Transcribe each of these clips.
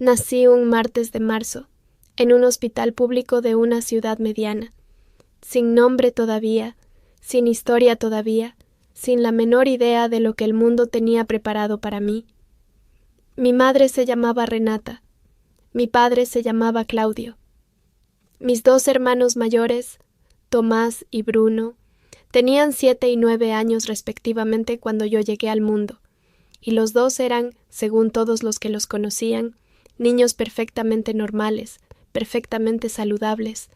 Nací un martes de marzo, en un hospital público de una ciudad mediana, sin nombre todavía, sin historia todavía, sin la menor idea de lo que el mundo tenía preparado para mí. Mi madre se llamaba Renata, mi padre se llamaba Claudio. Mis dos hermanos mayores, Tomás y Bruno, tenían 7 y 9 años respectivamente cuando yo llegué al mundo, y los dos eran, según todos los que los conocían, niños perfectamente normales, perfectamente saludables,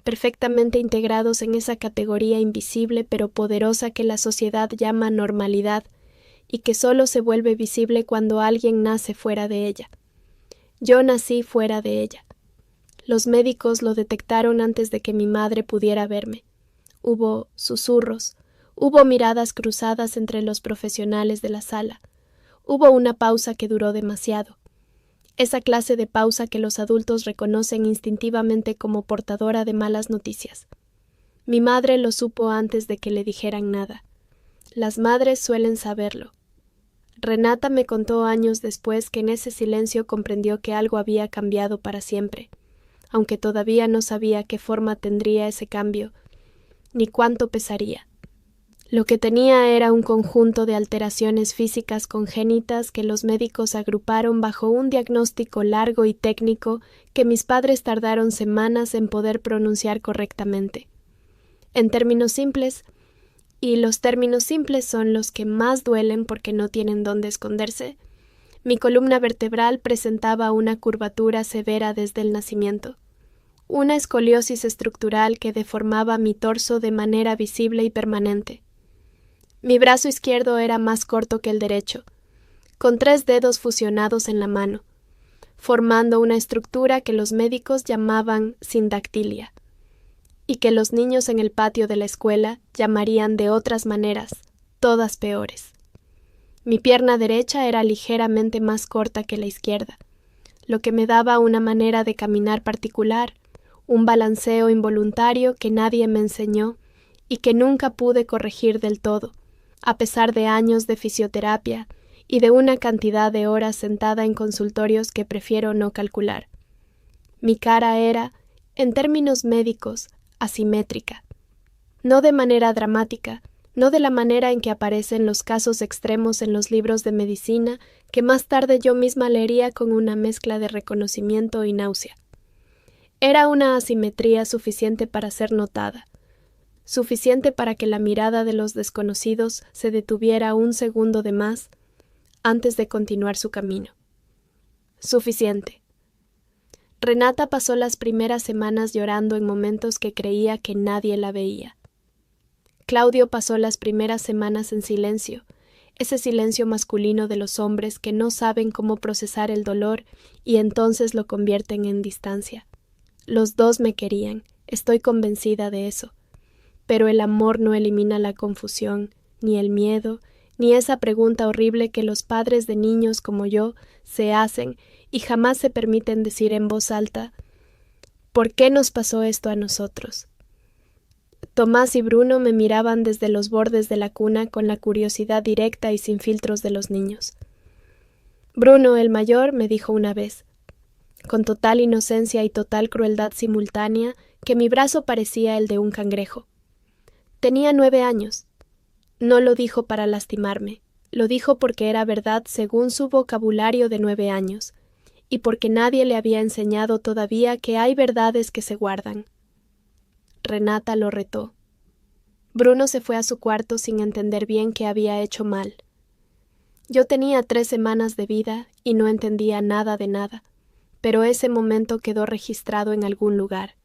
perfectamente integrados en esa categoría invisible pero poderosa que la sociedad llama normalidad y que solo se vuelve visible cuando alguien nace fuera de ella. Yo nací fuera de ella. Los médicos lo detectaron antes de que mi madre pudiera verme. Hubo susurros, hubo miradas cruzadas entre los profesionales de la sala. Hubo una pausa que duró demasiado. Esa clase de pausa que los adultos reconocen instintivamente como portadora de malas noticias. Mi madre lo supo antes de que le dijeran nada. Las madres suelen saberlo. Renata me contó años después que en ese silencio comprendió que algo había cambiado para siempre, aunque todavía no sabía qué forma tendría ese cambio, ni cuánto pesaría. Lo que tenía era un conjunto de alteraciones físicas congénitas que los médicos agruparon bajo un diagnóstico largo y técnico que mis padres tardaron semanas en poder pronunciar correctamente. En términos simples, y los términos simples son los que más duelen porque no tienen dónde esconderse, mi columna vertebral presentaba una curvatura severa desde el nacimiento, una escoliosis estructural que deformaba mi torso de manera visible y permanente. Mi brazo izquierdo era más corto que el derecho, con 3 dedos fusionados en la mano, formando una estructura que los médicos llamaban sindactilia, y que los niños en el patio de la escuela llamarían de otras maneras, todas peores. Mi pierna derecha era ligeramente más corta que la izquierda, lo que me daba una manera de caminar particular, un balanceo involuntario que nadie me enseñó y que nunca pude corregir del todo, a pesar de años de fisioterapia y de una cantidad de horas sentada en consultorios que prefiero no calcular. Mi cara era, en términos médicos, asimétrica. No de manera dramática, no de la manera en que aparecen los casos extremos en los libros de medicina que más tarde yo misma leería con una mezcla de reconocimiento y náusea. Era una asimetría suficiente para ser notada, suficiente para que la mirada de los desconocidos se detuviera un segundo de más antes de continuar su camino. Suficiente. Renata pasó las primeras semanas llorando en momentos que creía que nadie la veía. Claudio pasó las primeras semanas en silencio, ese silencio masculino de los hombres que no saben cómo procesar el dolor y entonces lo convierten en distancia. Los dos me querían, estoy convencida de eso. Pero el amor no elimina la confusión, ni el miedo, ni esa pregunta horrible que los padres de niños como yo se hacen y jamás se permiten decir en voz alta: ¿por qué nos pasó esto a nosotros? Tomás y Bruno me miraban desde los bordes de la cuna con la curiosidad directa y sin filtros de los niños. Bruno, el mayor, me dijo una vez, con total inocencia y total crueldad simultánea, que mi brazo parecía el de un cangrejo. Tenía 9 años. No lo dijo para lastimarme, lo dijo porque era verdad según su vocabulario de 9 años, y porque nadie le había enseñado todavía que hay verdades que se guardan. Renata lo retó. Bruno se fue a su cuarto sin entender bien qué había hecho mal. Yo tenía 3 semanas de vida y no entendía nada de nada, pero ese momento quedó registrado en algún lugar.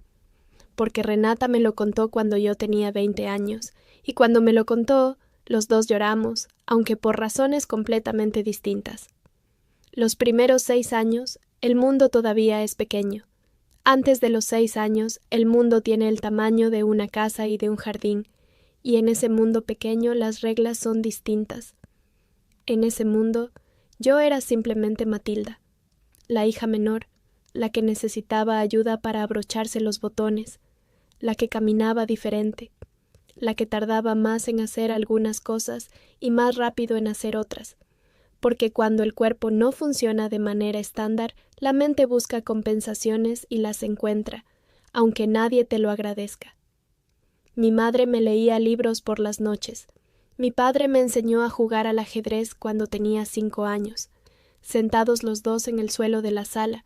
Porque Renata me lo contó cuando yo tenía 20 años, y cuando me lo contó, los dos lloramos, aunque por razones completamente distintas. Los primeros 6 años, el mundo todavía es pequeño. Antes de los 6 años, el mundo tiene el tamaño de una casa y de un jardín, y en ese mundo pequeño las reglas son distintas. En ese mundo, yo era simplemente Matilda, la hija menor, la que necesitaba ayuda para abrocharse los botones, la que caminaba diferente, la que tardaba más en hacer algunas cosas y más rápido en hacer otras, porque cuando el cuerpo no funciona de manera estándar, la mente busca compensaciones y las encuentra, aunque nadie te lo agradezca. Mi madre me leía libros por las noches. Mi padre me enseñó a jugar al ajedrez cuando tenía 5 años, sentados los dos en el suelo de la sala,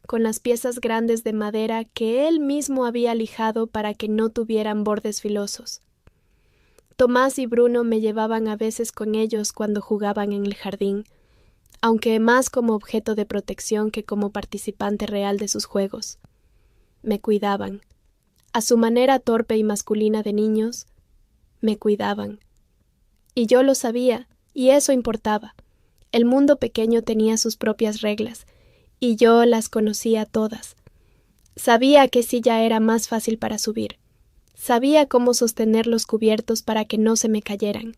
con las piezas grandes de madera que él mismo había lijado para que no tuvieran bordes filosos. Tomás y Bruno me llevaban a veces con ellos cuando jugaban en el jardín, aunque más como objeto de protección que como participante real de sus juegos. Me cuidaban. A su manera torpe y masculina de niños, me cuidaban. Y yo lo sabía, y eso importaba. El mundo pequeño tenía sus propias reglas, y yo las conocía todas. Sabía qué silla era más fácil para subir. Sabía cómo sostener los cubiertos para que no se me cayeran.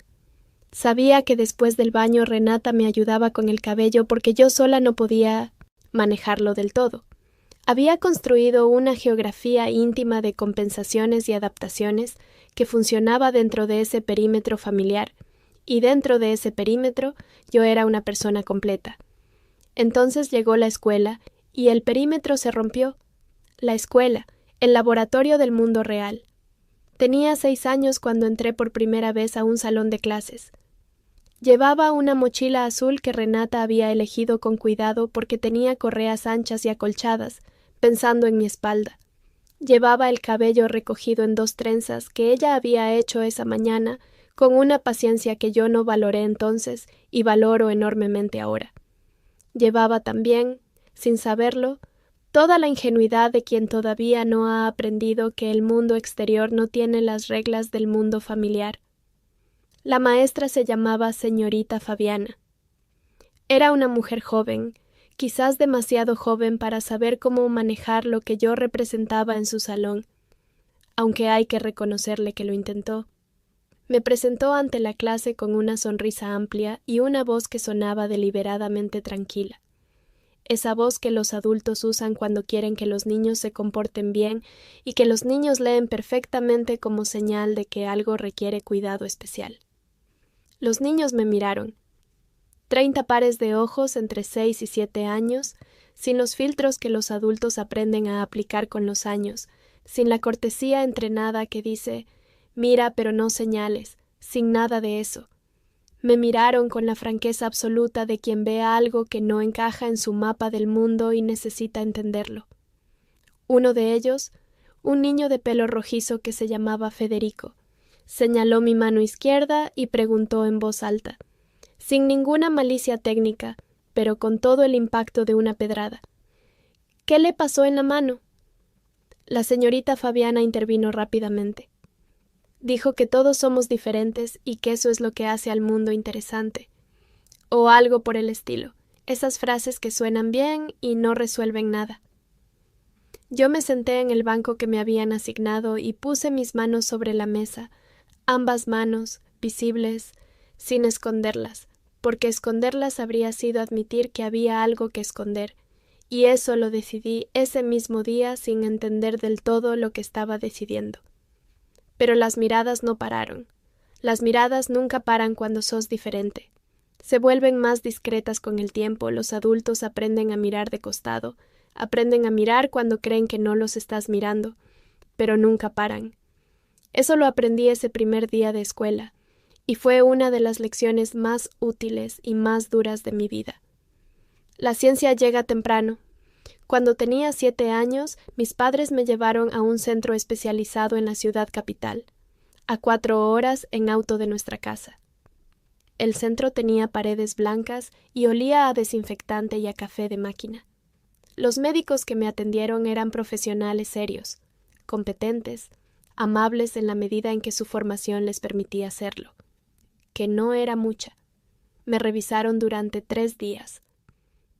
Sabía que después del baño Renata me ayudaba con el cabello porque yo sola no podía manejarlo del todo. Había construido una geografía íntima de compensaciones y adaptaciones que funcionaba dentro de ese perímetro familiar, y dentro de ese perímetro yo era una persona completa. Entonces llegó la escuela, y el perímetro se rompió. La escuela, el laboratorio del mundo real. Tenía 6 años cuando entré por primera vez a un salón de clases. Llevaba una mochila azul que Renata había elegido con cuidado porque tenía correas anchas y acolchadas, pensando en mi espalda. Llevaba el cabello recogido en 2 trenzas que ella había hecho esa mañana con una paciencia que yo no valoré entonces y valoro enormemente ahora. Llevaba también, sin saberlo, toda la ingenuidad de quien todavía no ha aprendido que el mundo exterior no tiene las reglas del mundo familiar. La maestra se llamaba señorita Fabiana. Era una mujer joven, quizás demasiado joven para saber cómo manejar lo que yo representaba en su salón, aunque hay que reconocerle que lo intentó. Me presentó ante la clase con una sonrisa amplia y una voz que sonaba deliberadamente tranquila. Esa voz que los adultos usan cuando quieren que los niños se comporten bien y que los niños leen perfectamente como señal de que algo requiere cuidado especial. Los niños me miraron. 30 pares de ojos entre 6 y 7 años, sin los filtros que los adultos aprenden a aplicar con los años, sin la cortesía entrenada que dice «mira pero no señales», sin nada de eso. Me miraron con la franqueza absoluta de quien ve algo que no encaja en su mapa del mundo y necesita entenderlo. Uno de ellos, un niño de pelo rojizo que se llamaba Federico, señaló mi mano izquierda y preguntó en voz alta, sin ninguna malicia técnica, pero con todo el impacto de una pedrada. ¿Qué le pasó en la mano? La señorita Fabiana intervino rápidamente. Dijo que todos somos diferentes y que eso es lo que hace al mundo interesante. O algo por el estilo, esas frases que suenan bien y no resuelven nada. Yo me senté en el banco que me habían asignado y puse mis manos sobre la mesa, ambas manos, visibles, sin esconderlas, porque esconderlas habría sido admitir que había algo que esconder, y eso lo decidí ese mismo día sin entender del todo lo que estaba decidiendo. Pero las miradas no pararon. Las miradas nunca paran cuando sos diferente. Se vuelven más discretas con el tiempo, los adultos aprenden a mirar de costado, aprenden a mirar cuando creen que no los estás mirando, pero nunca paran. Eso lo aprendí ese primer día de escuela, y fue una de las lecciones más útiles y más duras de mi vida. La ciencia llega temprano. Cuando tenía 7 años, mis padres me llevaron a un centro especializado en la ciudad capital, a 4 horas en auto de nuestra casa. El centro tenía paredes blancas y olía a desinfectante y a café de máquina. Los médicos que me atendieron eran profesionales serios, competentes, amables en la medida en que su formación les permitía hacerlo, que no era mucha. Me revisaron durante 3 días.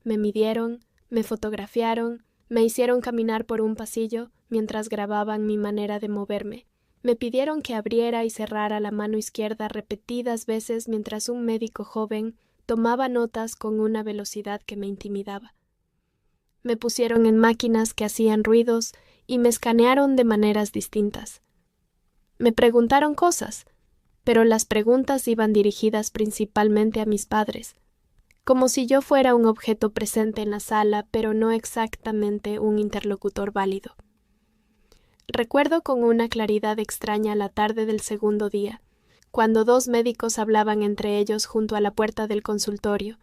Me midieron, me fotografiaron, me hicieron caminar por un pasillo mientras grababan mi manera de moverme. Me pidieron que abriera y cerrara la mano izquierda repetidas veces mientras un médico joven tomaba notas con una velocidad que me intimidaba. Me pusieron en máquinas que hacían ruidos y me escanearon de maneras distintas. Me preguntaron cosas, pero las preguntas iban dirigidas principalmente a mis padres. como si yo fuera un objeto presente en la sala, pero no exactamente un interlocutor válido. Recuerdo con una claridad extraña la tarde del segundo día, cuando dos médicos hablaban entre ellos junto a la puerta del consultorio,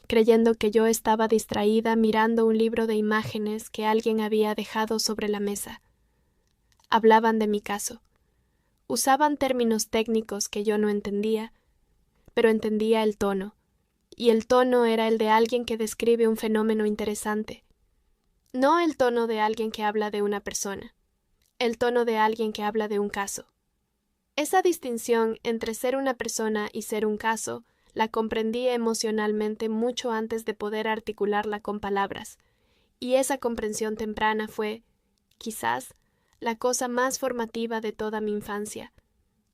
creyendo que yo estaba distraída mirando un libro de imágenes que alguien había dejado sobre la mesa. Hablaban de mi caso. Usaban términos técnicos que yo no entendía, pero entendía el tono, y el tono era el de alguien que describe un fenómeno interesante, no el tono de alguien que habla de una persona, el tono de alguien que habla de un caso. Esa distinción entre ser una persona y ser un caso la comprendí emocionalmente mucho antes de poder articularla con palabras, y esa comprensión temprana fue, quizás, la cosa más formativa de toda mi infancia,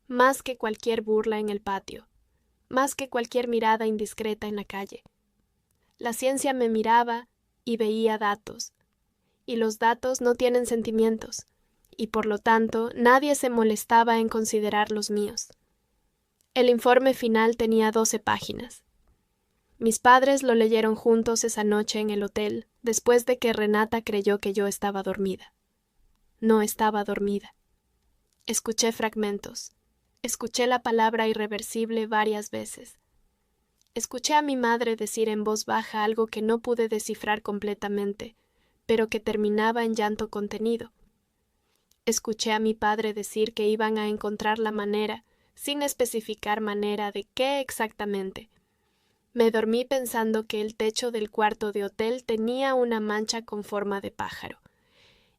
más que cualquier burla en el patio, más que cualquier mirada indiscreta en la calle. La ciencia me miraba y veía datos, y los datos no tienen sentimientos, y por lo tanto nadie se molestaba en considerar los míos. El informe final tenía 12 páginas. Mis padres lo leyeron juntos esa noche en el hotel, después de que Renata creyó que yo estaba dormida. No estaba dormida. Escuché fragmentos. Escuché la palabra irreversible varias veces. Escuché a mi madre decir en voz baja algo que no pude descifrar completamente, pero que terminaba en llanto contenido. Escuché a mi padre decir que iban a encontrar la manera, sin especificar manera de qué exactamente. Me dormí pensando que el techo del cuarto de hotel tenía una mancha con forma de pájaro,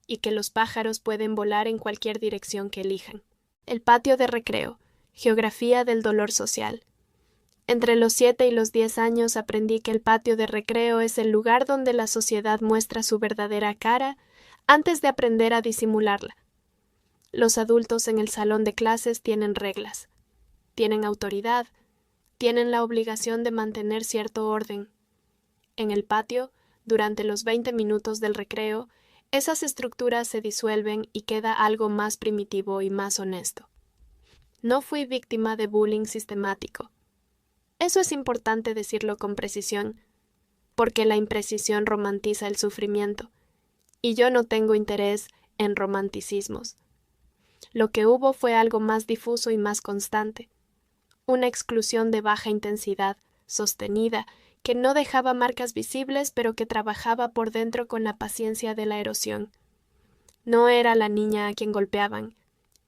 y que los pájaros pueden volar en cualquier dirección que elijan. El patio de recreo, geografía del dolor social. Entre los 7 y los 10 años aprendí que el patio de recreo es el lugar donde la sociedad muestra su verdadera cara antes de aprender a disimularla. Los adultos en el salón de clases tienen reglas, tienen autoridad, tienen la obligación de mantener cierto orden. En el patio, durante los 20 minutos del recreo, esas estructuras se disuelven y queda algo más primitivo y más honesto. No fui víctima de bullying sistemático. Eso es importante decirlo con precisión, porque la imprecisión romantiza el sufrimiento, y yo no tengo interés en romanticismos. Lo que hubo fue algo más difuso y más constante, una exclusión de baja intensidad, sostenida, que no dejaba marcas visibles, pero que trabajaba por dentro con la paciencia de la erosión. No era la niña a quien golpeaban,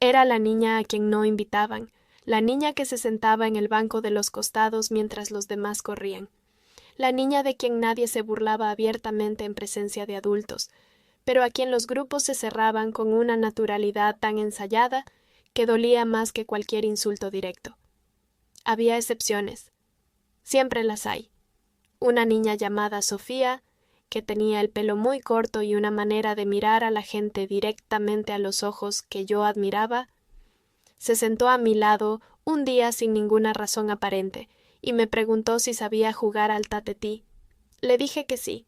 era la niña a quien no invitaban, la niña que se sentaba en el banco de los costados mientras los demás corrían, la niña de quien nadie se burlaba abiertamente en presencia de adultos, pero a quien los grupos se cerraban con una naturalidad tan ensayada que dolía más que cualquier insulto directo. Había excepciones. Siempre las hay. Una niña llamada Sofía, que tenía el pelo muy corto y una manera de mirar a la gente directamente a los ojos que yo admiraba, se sentó a mi lado un día sin ninguna razón aparente y me preguntó si sabía jugar al tatetí. Le dije que sí.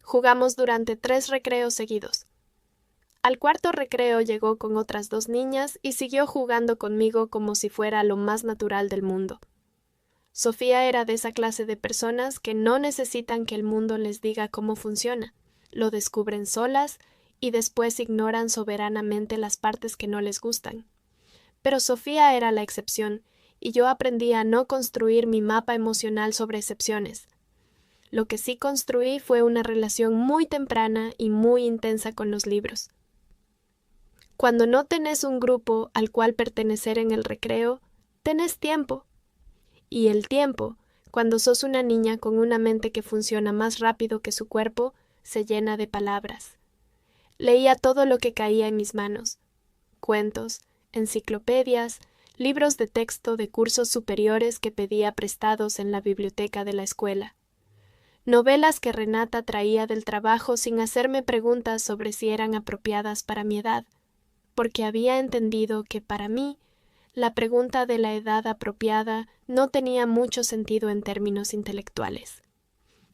Jugamos durante 3 recreos seguidos. Al cuarto recreo llegó con otras 2 niñas y siguió jugando conmigo como si fuera lo más natural del mundo. Sofía era de esa clase de personas que no necesitan que el mundo les diga cómo funciona, lo descubren solas y después ignoran soberanamente las partes que no les gustan. Pero Sofía era la excepción, y yo aprendí a no construir mi mapa emocional sobre excepciones. Lo que sí construí fue una relación muy temprana y muy intensa con los libros. Cuando no tenés un grupo al cual pertenecer en el recreo, tenés tiempo. Y el tiempo, cuando sos una niña con una mente que funciona más rápido que su cuerpo, se llena de palabras. Leía todo lo que caía en mis manos. Cuentos, enciclopedias, libros de texto de cursos superiores que pedía prestados en la biblioteca de la escuela. Novelas que Renata traía del trabajo sin hacerme preguntas sobre si eran apropiadas para mi edad, porque había entendido que para mí la pregunta de la edad apropiada no tenía mucho sentido en términos intelectuales.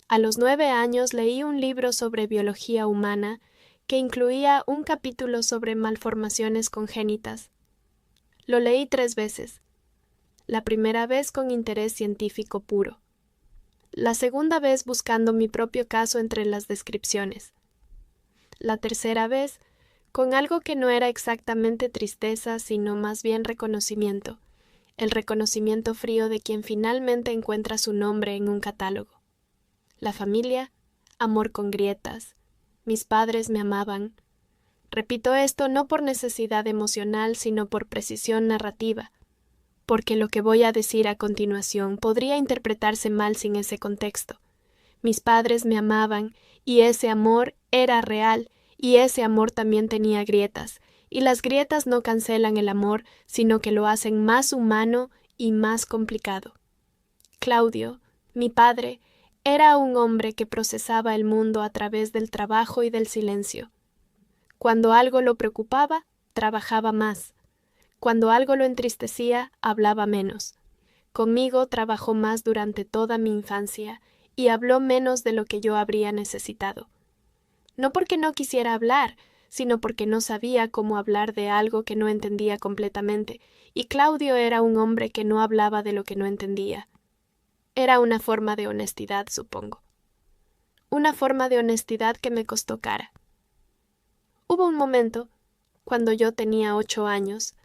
A los 9 años leí un libro sobre biología humana que incluía un capítulo sobre malformaciones congénitas. Lo leí 3 veces. La primera vez con interés científico puro. La segunda vez buscando mi propio caso entre las descripciones. La tercera vez con algo que no era exactamente tristeza, sino más bien reconocimiento, el reconocimiento frío de quien finalmente encuentra su nombre en un catálogo. La familia, amor con grietas. Mis padres me amaban. Repito esto no por necesidad emocional, sino por precisión narrativa, porque lo que voy a decir a continuación podría interpretarse mal sin ese contexto. Mis padres me amaban, y ese amor era real, y ese amor también tenía grietas, y las grietas no cancelan el amor, sino que lo hacen más humano y más complicado. Claudio, mi padre, era un hombre que procesaba el mundo a través del trabajo y del silencio. Cuando algo lo preocupaba, trabajaba más. Cuando algo lo entristecía, hablaba menos. Conmigo trabajó más durante toda mi infancia y habló menos de lo que yo habría necesitado. No porque no quisiera hablar, sino porque no sabía cómo hablar de algo que no entendía completamente, y Claudio era un hombre que no hablaba de lo que no entendía. Era una forma de honestidad, supongo. Una forma de honestidad que me costó cara. Hubo un momento, cuando yo tenía 8 años,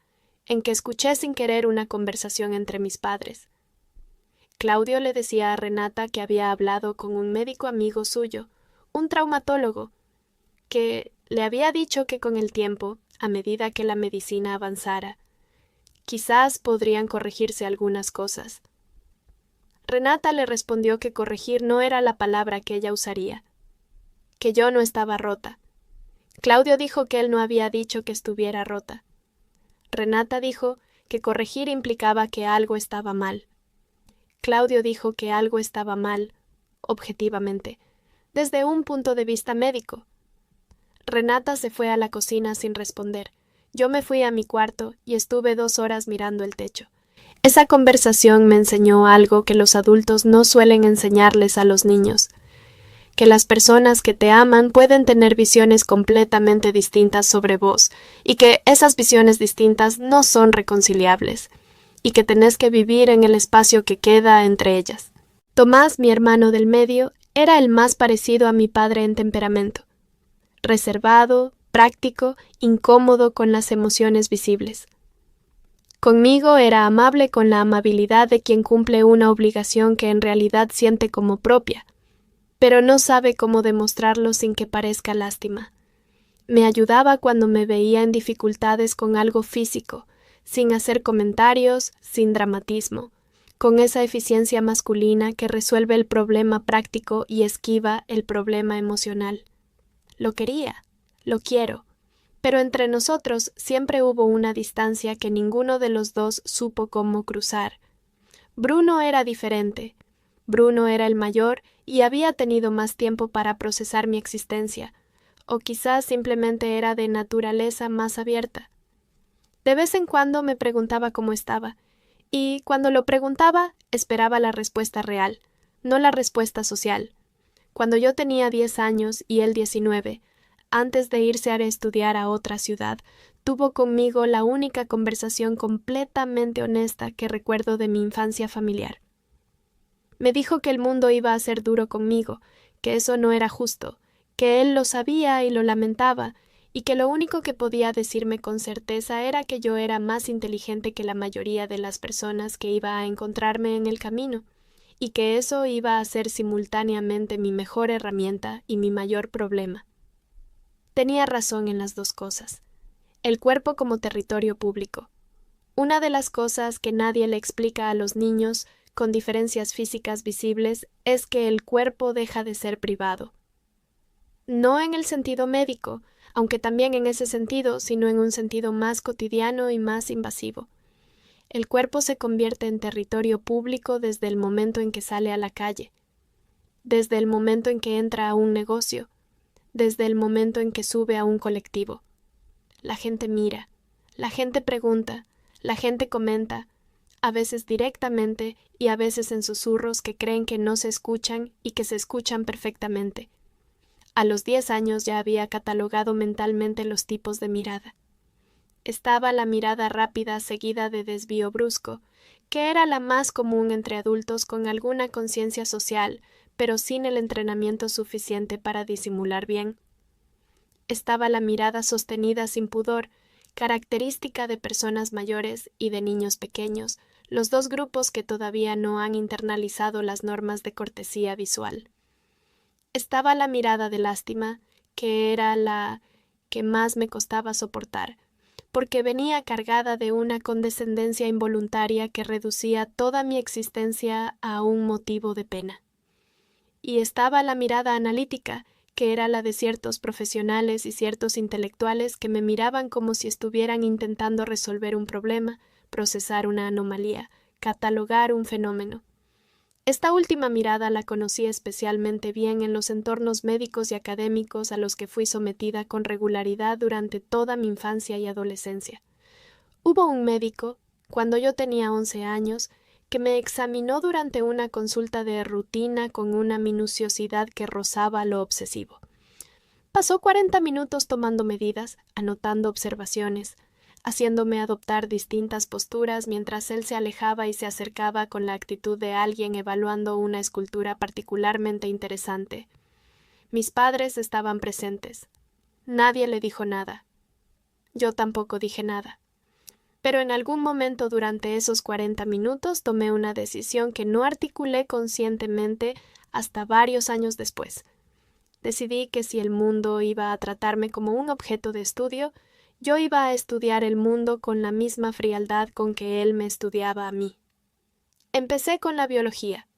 en que escuché sin querer una conversación entre mis padres. Claudio le decía a Renata que había hablado con un médico amigo suyo, un traumatólogo, que le había dicho que con el tiempo, a medida que la medicina avanzara, quizás podrían corregirse algunas cosas. Renata le respondió que corregir no era la palabra que ella usaría, que yo no estaba rota. Claudio dijo que él no había dicho que estuviera rota. Renata dijo que corregir implicaba que algo estaba mal. Claudio dijo que algo estaba mal, objetivamente, desde un punto de vista médico. Renata se fue a la cocina sin responder. Yo me fui a mi cuarto y estuve 2 horas mirando el techo. Esa conversación me enseñó algo que los adultos no suelen enseñarles a los niños, que las personas que te aman pueden tener visiones completamente distintas sobre vos, y que esas visiones distintas no son reconciliables, y que tenés que vivir en el espacio que queda entre ellas. Tomás, mi hermano del medio, era el más parecido a mi padre en temperamento. Reservado, práctico, incómodo con las emociones visibles. Conmigo era amable con la amabilidad de quien cumple una obligación que en realidad siente como propia, pero no sabe cómo demostrarlo sin que parezca lástima. Me ayudaba cuando me veía en dificultades con algo físico, sin hacer comentarios, sin dramatismo, con esa eficiencia masculina que resuelve el problema práctico y esquiva el problema emocional. Lo quería, lo quiero, pero entre nosotros siempre hubo una distancia que ninguno de los dos supo cómo cruzar. Bruno era diferente. Bruno era el mayor y había tenido más tiempo para procesar mi existencia, o quizás simplemente era de naturaleza más abierta. De vez en cuando me preguntaba cómo estaba, y cuando lo preguntaba esperaba la respuesta real, no la respuesta social. Cuando yo tenía 10 años y él 19, antes de irse a estudiar a otra ciudad, tuvo conmigo la única conversación completamente honesta que recuerdo de mi infancia familiar. Me dijo que el mundo iba a ser duro conmigo, que eso no era justo, que él lo sabía y lo lamentaba, y que lo único que podía decirme con certeza era que yo era más inteligente que la mayoría de las personas que iba a encontrarme en el camino, y que eso iba a ser simultáneamente mi mejor herramienta y mi mayor problema. Tenía razón en las dos cosas. El cuerpo como territorio público. Una de las cosas que nadie le explica a los niños con diferencias físicas visibles es que el cuerpo deja de ser privado. No en el sentido médico, aunque también en ese sentido, sino en un sentido más cotidiano y más invasivo. El cuerpo se convierte en territorio público desde el momento en que sale a la calle, desde el momento en que entra a un negocio, desde el momento en que sube a un colectivo. La gente mira, la gente pregunta, la gente comenta, a veces directamente y a veces en susurros que creen que no se escuchan y que se escuchan perfectamente. A los 10 años ya había catalogado mentalmente los tipos de mirada. Estaba la mirada rápida seguida de desvío brusco, que era la más común entre adultos con alguna conciencia social, pero sin el entrenamiento suficiente para disimular bien. Estaba la mirada sostenida sin pudor, característica de personas mayores y de niños pequeños, los dos grupos que todavía no han internalizado las normas de cortesía visual. Estaba la mirada de lástima, que era la que más me costaba soportar, porque venía cargada de una condescendencia involuntaria que reducía toda mi existencia a un motivo de pena. Y estaba la mirada analítica, que era la de ciertos profesionales y ciertos intelectuales que me miraban como si estuvieran intentando resolver un problema, procesar una anomalía, catalogar un fenómeno. Esta última mirada la conocí especialmente bien en los entornos médicos y académicos a los que fui sometida con regularidad durante toda mi infancia y adolescencia. Hubo un médico, cuando yo tenía 11 años, que me examinó durante una consulta de rutina con una minuciosidad que rozaba lo obsesivo. Pasó 40 minutos tomando medidas, anotando observaciones, haciéndome adoptar distintas posturas mientras él se alejaba y se acercaba con la actitud de alguien evaluando una escultura particularmente interesante. Mis padres estaban presentes. Nadie le dijo nada. Yo tampoco dije nada. Pero en algún momento durante esos 40 minutos tomé una decisión que no articulé conscientemente hasta varios años después. Decidí que si el mundo iba a tratarme como un objeto de estudio, yo iba a estudiar el mundo con la misma frialdad con que él me estudiaba a mí. Empecé con la biología,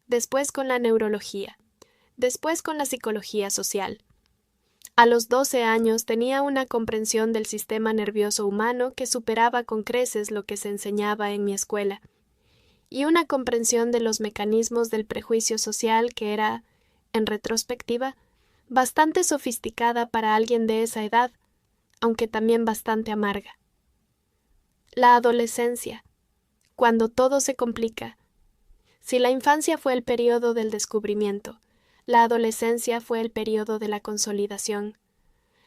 después con la neurología, después con la psicología social. A los 12 años tenía una comprensión del sistema nervioso humano que superaba con creces lo que se enseñaba en mi escuela, y una comprensión de los mecanismos del prejuicio social que era, en retrospectiva, bastante sofisticada para alguien de esa edad, aunque también bastante amarga. La adolescencia, cuando todo se complica. Si la infancia fue el período del descubrimiento, la adolescencia fue el período de la consolidación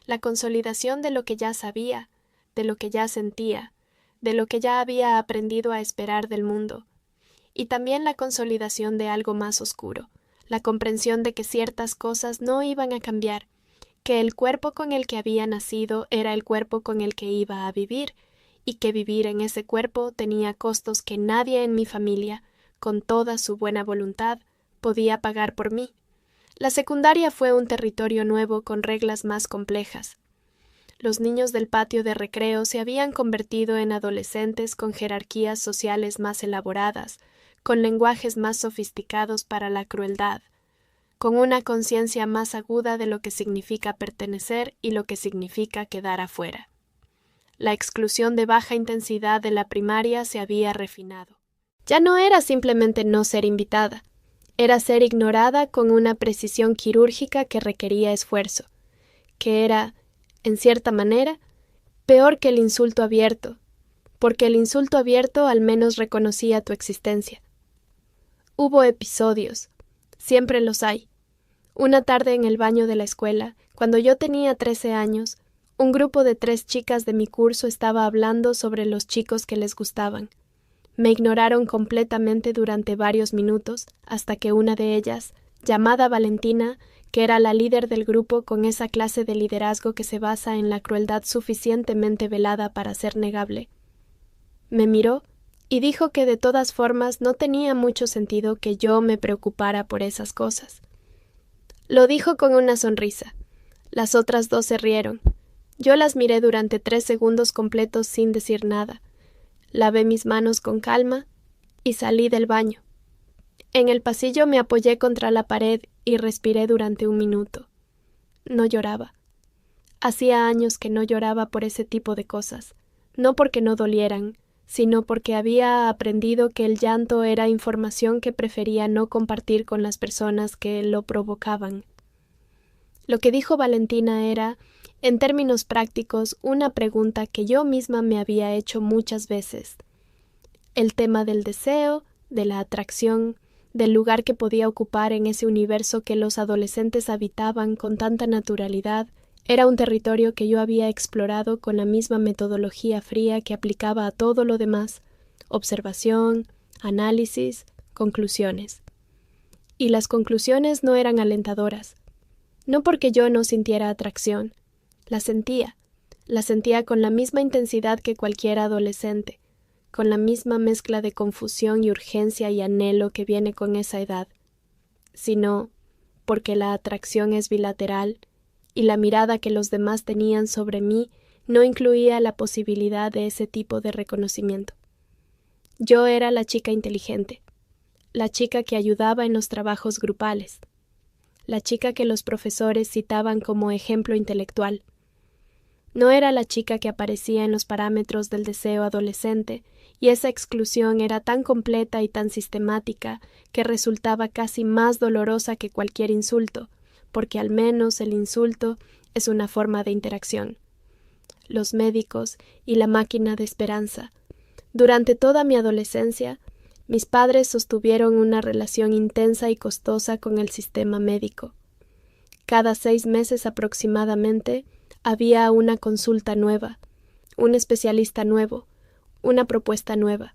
de lo que ya sabía, de lo que ya sentía, de lo que ya había aprendido a esperar del mundo, y también la consolidación de algo más oscuro, la comprensión de que ciertas cosas no iban a cambiar, que el cuerpo con el que había nacido era el cuerpo con el que iba a vivir, y que vivir en ese cuerpo tenía costos que nadie en mi familia, con toda su buena voluntad, podía pagar por mí. La secundaria fue un territorio nuevo con reglas más complejas. Los niños del patio de recreo se habían convertido en adolescentes con jerarquías sociales más elaboradas, con lenguajes más sofisticados para la crueldad, con una conciencia más aguda de lo que significa pertenecer y lo que significa quedar afuera. La exclusión de baja intensidad de la primaria se había refinado. Ya no era simplemente no ser invitada, era ser ignorada con una precisión quirúrgica que requería esfuerzo, que era, en cierta manera, peor que el insulto abierto, porque el insulto abierto al menos reconocía tu existencia. Hubo episodios, siempre los hay. Una tarde en el baño de la escuela, cuando yo tenía 13 años, un grupo de 3 chicas de mi curso estaba hablando sobre los chicos que les gustaban. Me ignoraron completamente durante varios minutos, hasta que una de ellas, llamada Valentina, que era la líder del grupo con esa clase de liderazgo que se basa en la crueldad suficientemente velada para ser negable, me miró y dijo que de todas formas no tenía mucho sentido que yo me preocupara por esas cosas. Lo dijo con una sonrisa. Las otras 2 se rieron. Yo las miré durante 3 segundos completos sin decir nada. Lavé mis manos con calma y salí del baño. En el pasillo me apoyé contra la pared y respiré durante 1 minuto. No lloraba. Hacía años que no lloraba por ese tipo de cosas, no porque no dolieran, sino porque había aprendido que el llanto era información que prefería no compartir con las personas que lo provocaban. Lo que dijo Valentina era, en términos prácticos, una pregunta que yo misma me había hecho muchas veces. El tema del deseo, de la atracción, del lugar que podía ocupar en ese universo que los adolescentes habitaban con tanta naturalidad, era un territorio que yo había explorado con la misma metodología fría que aplicaba a todo lo demás, observación, análisis, conclusiones. Y las conclusiones no eran alentadoras. No porque yo no sintiera atracción. La sentía con la misma intensidad que cualquier adolescente, con la misma mezcla de confusión y urgencia y anhelo que viene con esa edad, sino porque la atracción es bilateral y la mirada que los demás tenían sobre mí no incluía la posibilidad de ese tipo de reconocimiento. Yo era la chica inteligente, la chica que ayudaba en los trabajos grupales, la chica que los profesores citaban como ejemplo intelectual. No era la chica que aparecía en los parámetros del deseo adolescente, y esa exclusión era tan completa y tan sistemática que resultaba casi más dolorosa que cualquier insulto, porque al menos el insulto es una forma de interacción. Los médicos y la máquina de esperanza. Durante toda mi adolescencia, mis padres sostuvieron una relación intensa y costosa con el sistema médico. Cada 6 meses aproximadamente había una consulta nueva, un especialista nuevo, una propuesta nueva.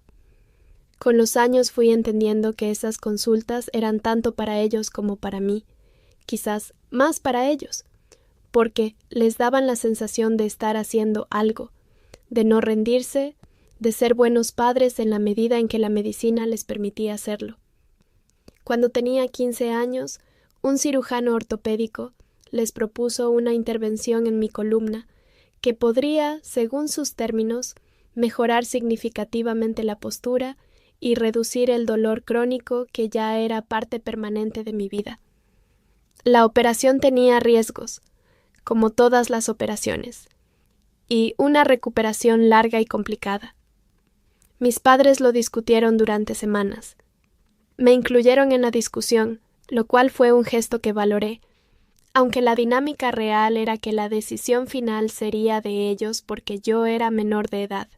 Con los años fui entendiendo que esas consultas eran tanto para ellos como para mí, quizás más para ellos, porque les daban la sensación de estar haciendo algo, de no rendirse, de ser buenos padres en la medida en que la medicina les permitía hacerlo. Cuando tenía 15 años, un cirujano ortopédico les propuso una intervención en mi columna que podría, según sus términos, mejorar significativamente la postura y reducir el dolor crónico que ya era parte permanente de mi vida. La operación tenía riesgos, como todas las operaciones, y una recuperación larga y complicada. Mis padres lo discutieron durante semanas. Me incluyeron en la discusión, lo cual fue un gesto que valoré, aunque la dinámica real era que la decisión final sería de ellos porque yo era menor de edad.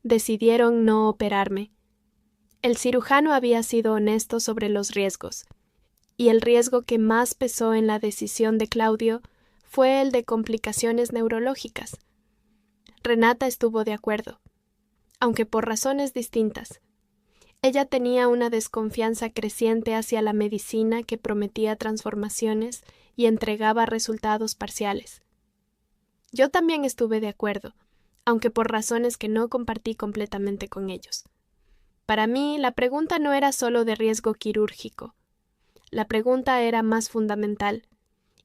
Decidieron no operarme. El cirujano había sido honesto sobre los riesgos, y el riesgo que más pesó en la decisión de Claudio fue el de complicaciones neurológicas. Renata estuvo de acuerdo, aunque por razones distintas. Ella tenía una desconfianza creciente hacia la medicina que prometía transformaciones y entregaba resultados parciales. Yo también estuve de acuerdo, aunque por razones que no compartí completamente con ellos. Para mí, la pregunta no era solo de riesgo quirúrgico. La pregunta era más fundamental.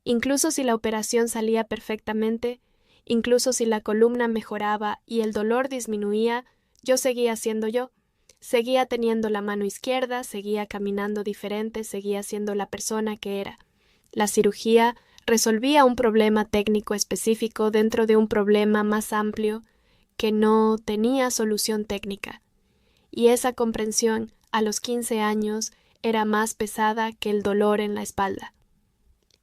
Incluso si la operación salía perfectamente, incluso si la columna mejoraba y el dolor disminuía, yo seguía siendo yo. Seguía teniendo la mano izquierda, seguía caminando diferente, seguía siendo la persona que era. La cirugía resolvía un problema técnico específico dentro de un problema más amplio que no tenía solución técnica. Y esa comprensión, a los 15 años, era más pesada que el dolor en la espalda.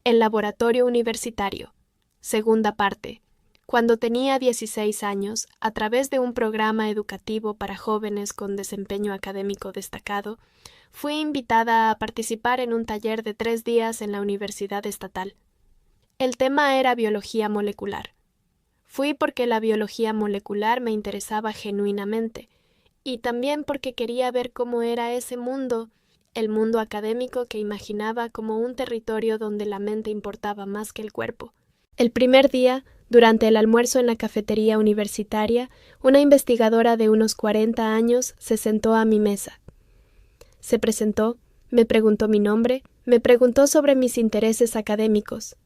El laboratorio universitario. Segunda parte. Cuando tenía 16 años, a través de un programa educativo para jóvenes con desempeño académico destacado, fui invitada a participar en un taller de 3 días en la Universidad Estatal. El tema era biología molecular. Fui porque la biología molecular me interesaba genuinamente, y también porque quería ver cómo era ese mundo, el mundo académico que imaginaba como un territorio donde la mente importaba más que el cuerpo. El primer día, durante el almuerzo en la cafetería universitaria, una investigadora de unos 40 años se sentó a mi mesa. Se presentó, me preguntó mi nombre, me preguntó sobre mis intereses académicos.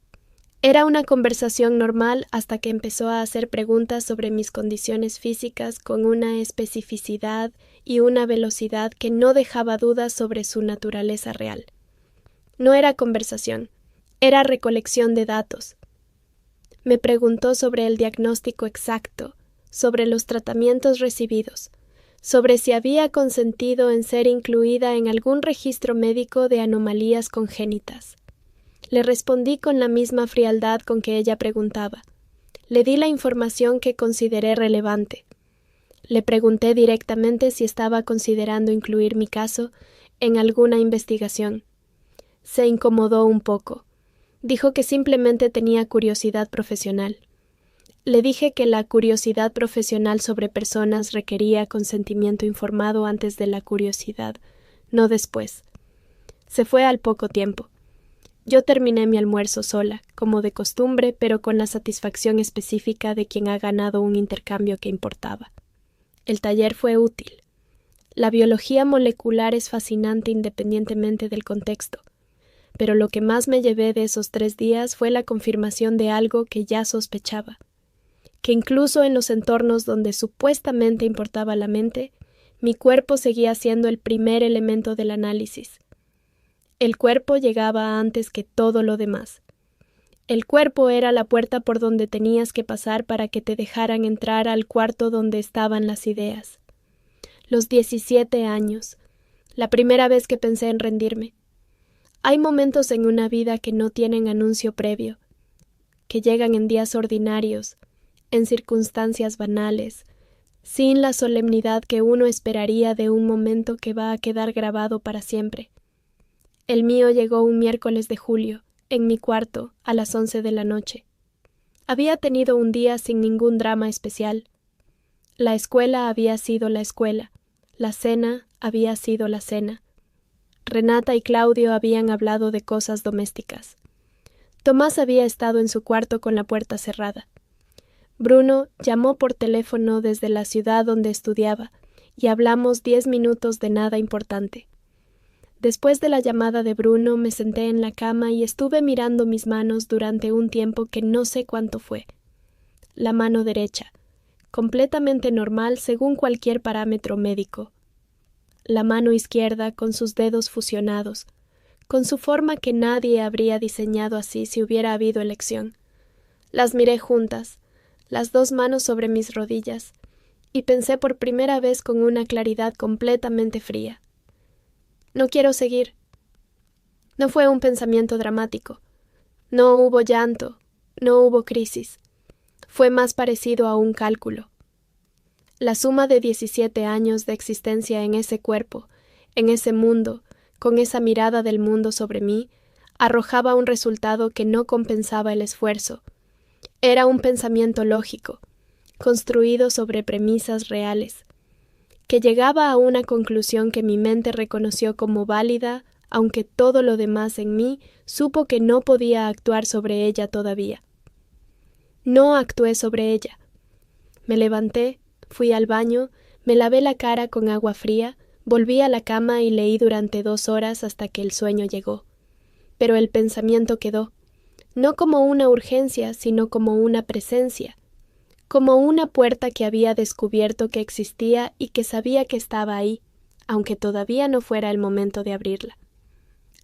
Era una conversación normal hasta que empezó a hacer preguntas sobre mis condiciones físicas con una especificidad y una velocidad que no dejaba dudas sobre su naturaleza real. No era conversación, era recolección de datos. Me preguntó sobre el diagnóstico exacto, sobre los tratamientos recibidos, sobre si había consentido en ser incluida en algún registro médico de anomalías congénitas. Le respondí con la misma frialdad con que ella preguntaba. Le di la información que consideré relevante. Le pregunté directamente si estaba considerando incluir mi caso en alguna investigación. Se incomodó un poco. Dijo que simplemente tenía curiosidad profesional. Le dije que la curiosidad profesional sobre personas requería consentimiento informado antes de la curiosidad, no después. Se fue al poco tiempo. Yo terminé mi almuerzo sola, como de costumbre, pero con la satisfacción específica de quien ha ganado un intercambio que importaba. El taller fue útil. La biología molecular es fascinante independientemente del contexto, pero lo que más me llevé de esos 3 días fue la confirmación de algo que ya sospechaba, que incluso en los entornos donde supuestamente importaba la mente, mi cuerpo seguía siendo el primer elemento del análisis. El cuerpo llegaba antes que todo lo demás. El cuerpo era la puerta por donde tenías que pasar para que te dejaran entrar al cuarto donde estaban las ideas. Los 17 años, la primera vez que pensé en rendirme. Hay momentos en una vida que no tienen anuncio previo, que llegan en días ordinarios, en circunstancias banales, sin la solemnidad que uno esperaría de un momento que va a quedar grabado para siempre. El mío llegó un miércoles de julio, en mi cuarto, a las 11 de la noche. Había tenido un día sin ningún drama especial. La escuela había sido la escuela, la cena había sido la cena. Renata y Claudio habían hablado de cosas domésticas. Tomás había estado en su cuarto con la puerta cerrada. Bruno llamó por teléfono desde la ciudad donde estudiaba y hablamos 10 minutos de nada importante. Después de la llamada de Bruno me senté en la cama y estuve mirando mis manos durante un tiempo que no sé cuánto fue. La mano derecha, completamente normal según cualquier parámetro médico. La mano izquierda con sus dedos fusionados, con su forma que nadie habría diseñado así si hubiera habido elección. Las miré juntas, las 2 manos sobre mis rodillas, y pensé por primera vez con una claridad completamente fría. No quiero seguir. No fue un pensamiento dramático. No hubo llanto, no hubo crisis. Fue más parecido a un cálculo. La suma de 17 años de existencia en ese cuerpo, en ese mundo, con esa mirada del mundo sobre mí, arrojaba un resultado que no compensaba el esfuerzo. Era un pensamiento lógico, construido sobre premisas reales, que llegaba a una conclusión que mi mente reconoció como válida, aunque todo lo demás en mí supo que no podía actuar sobre ella todavía. No actué sobre ella. Me levanté, fui al baño, me lavé la cara con agua fría, volví a la cama y leí durante 2 horas hasta que el sueño llegó. Pero el pensamiento quedó, no como una urgencia, sino como una presencia, como una puerta que había descubierto que existía y que sabía que estaba ahí, aunque todavía no fuera el momento de abrirla.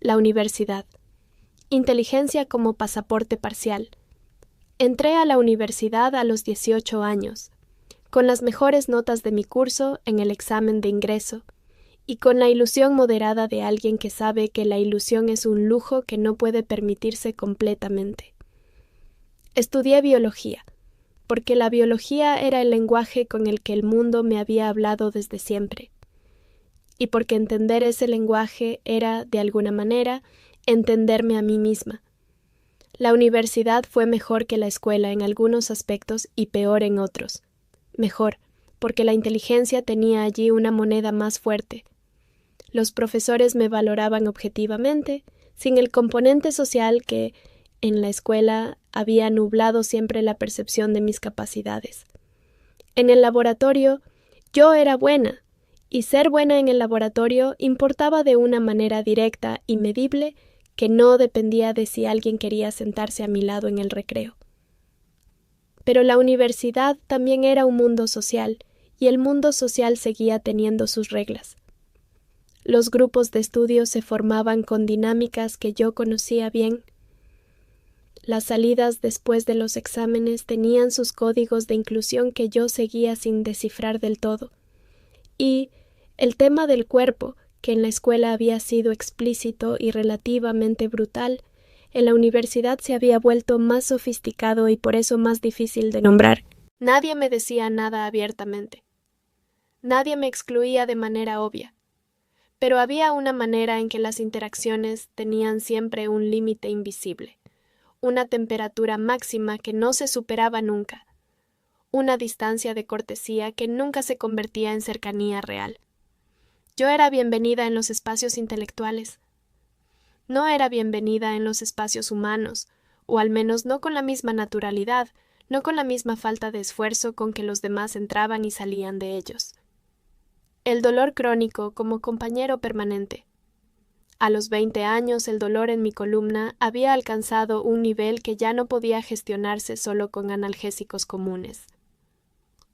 La universidad. Inteligencia como pasaporte parcial. Entré a la universidad a los 18 años, con las mejores notas de mi curso en el examen de ingreso, y con la ilusión moderada de alguien que sabe que la ilusión es un lujo que no puede permitirse completamente. Estudié biología, porque la biología era el lenguaje con el que el mundo me había hablado desde siempre, y porque entender ese lenguaje era, de alguna manera, entenderme a mí misma. La universidad fue mejor que la escuela en algunos aspectos y peor en otros. Mejor, porque la inteligencia tenía allí una moneda más fuerte. Los profesores me valoraban objetivamente, sin el componente social que, en la escuela, había nublado siempre la percepción de mis capacidades. En el laboratorio, yo era buena, y ser buena en el laboratorio importaba de una manera directa y medible que no dependía de si alguien quería sentarse a mi lado en el recreo. Pero la universidad también era un mundo social, y el mundo social seguía teniendo sus reglas. Los grupos de estudio se formaban con dinámicas que yo conocía bien. Las salidas después de los exámenes tenían sus códigos de inclusión que yo seguía sin descifrar del todo. Y el tema del cuerpo, que en la escuela había sido explícito y relativamente brutal, en la universidad se había vuelto más sofisticado y por eso más difícil de nombrar. Nadie me decía nada abiertamente. Nadie me excluía de manera obvia. Pero había una manera en que las interacciones tenían siempre un límite invisible, una temperatura máxima que no se superaba nunca. una distancia de cortesía que nunca se convertía en cercanía real. Yo era bienvenida en los espacios intelectuales. No era bienvenida en los espacios humanos, o al menos no con la misma naturalidad, no con la misma falta de esfuerzo con que los demás entraban y salían de ellos. El dolor crónico como compañero permanente. A los 20 años el dolor en mi columna había alcanzado un nivel que ya no podía gestionarse solo con analgésicos comunes.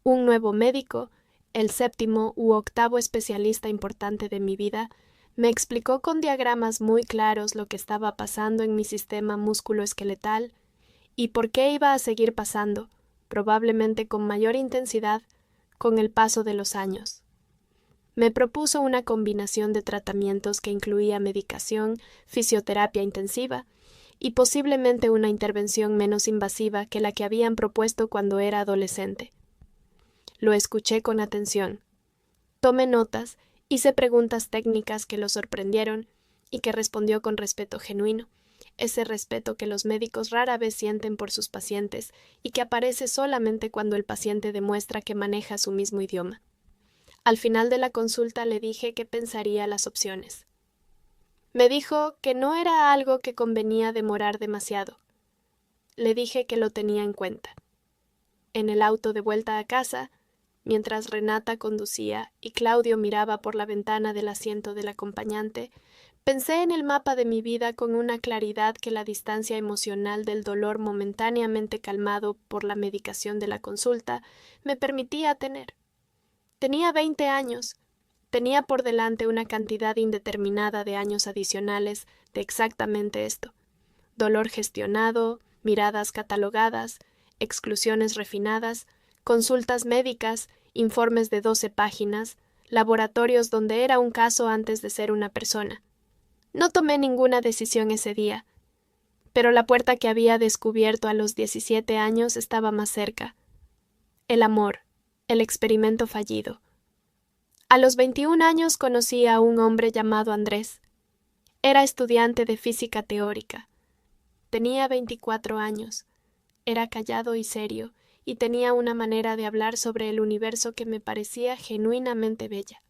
Un nuevo médico, el 7º u 8º especialista importante de mi vida, me explicó con diagramas muy claros lo que estaba pasando en mi sistema músculo-esqueletal y por qué iba a seguir pasando, probablemente con mayor intensidad, con el paso de los años. Me propuso una combinación de tratamientos que incluía medicación, fisioterapia intensiva y posiblemente una intervención menos invasiva que la que habían propuesto cuando era adolescente. Lo escuché con atención. Tomé notas, hice preguntas técnicas que lo sorprendieron y que respondió con respeto genuino, ese respeto que los médicos rara vez sienten por sus pacientes y que aparece solamente cuando el paciente demuestra que maneja su mismo idioma. Al final de la consulta le dije que pensaría las opciones. Me dijo que no era algo que convenía demorar demasiado. Le dije que lo tenía en cuenta. En el auto de vuelta a casa, mientras Renata conducía y Claudio miraba por la ventana del asiento del acompañante, pensé en el mapa de mi vida con una claridad que la distancia emocional del dolor momentáneamente calmado por la medicación de la consulta me permitía tener. Tenía 20 años. Tenía por delante una cantidad indeterminada de años adicionales de exactamente esto. Dolor gestionado, miradas catalogadas, exclusiones refinadas, consultas médicas, informes de 12 páginas, laboratorios donde era un caso antes de ser una persona. No tomé ninguna decisión ese día, pero la puerta que había descubierto a los 17 años estaba más cerca. El amor, el experimento fallido. A los 21 años conocí a un hombre llamado Andrés. Era estudiante de física teórica. Tenía 24 años. Era callado y serio, y tenía una manera de hablar sobre el universo que me parecía genuinamente bella.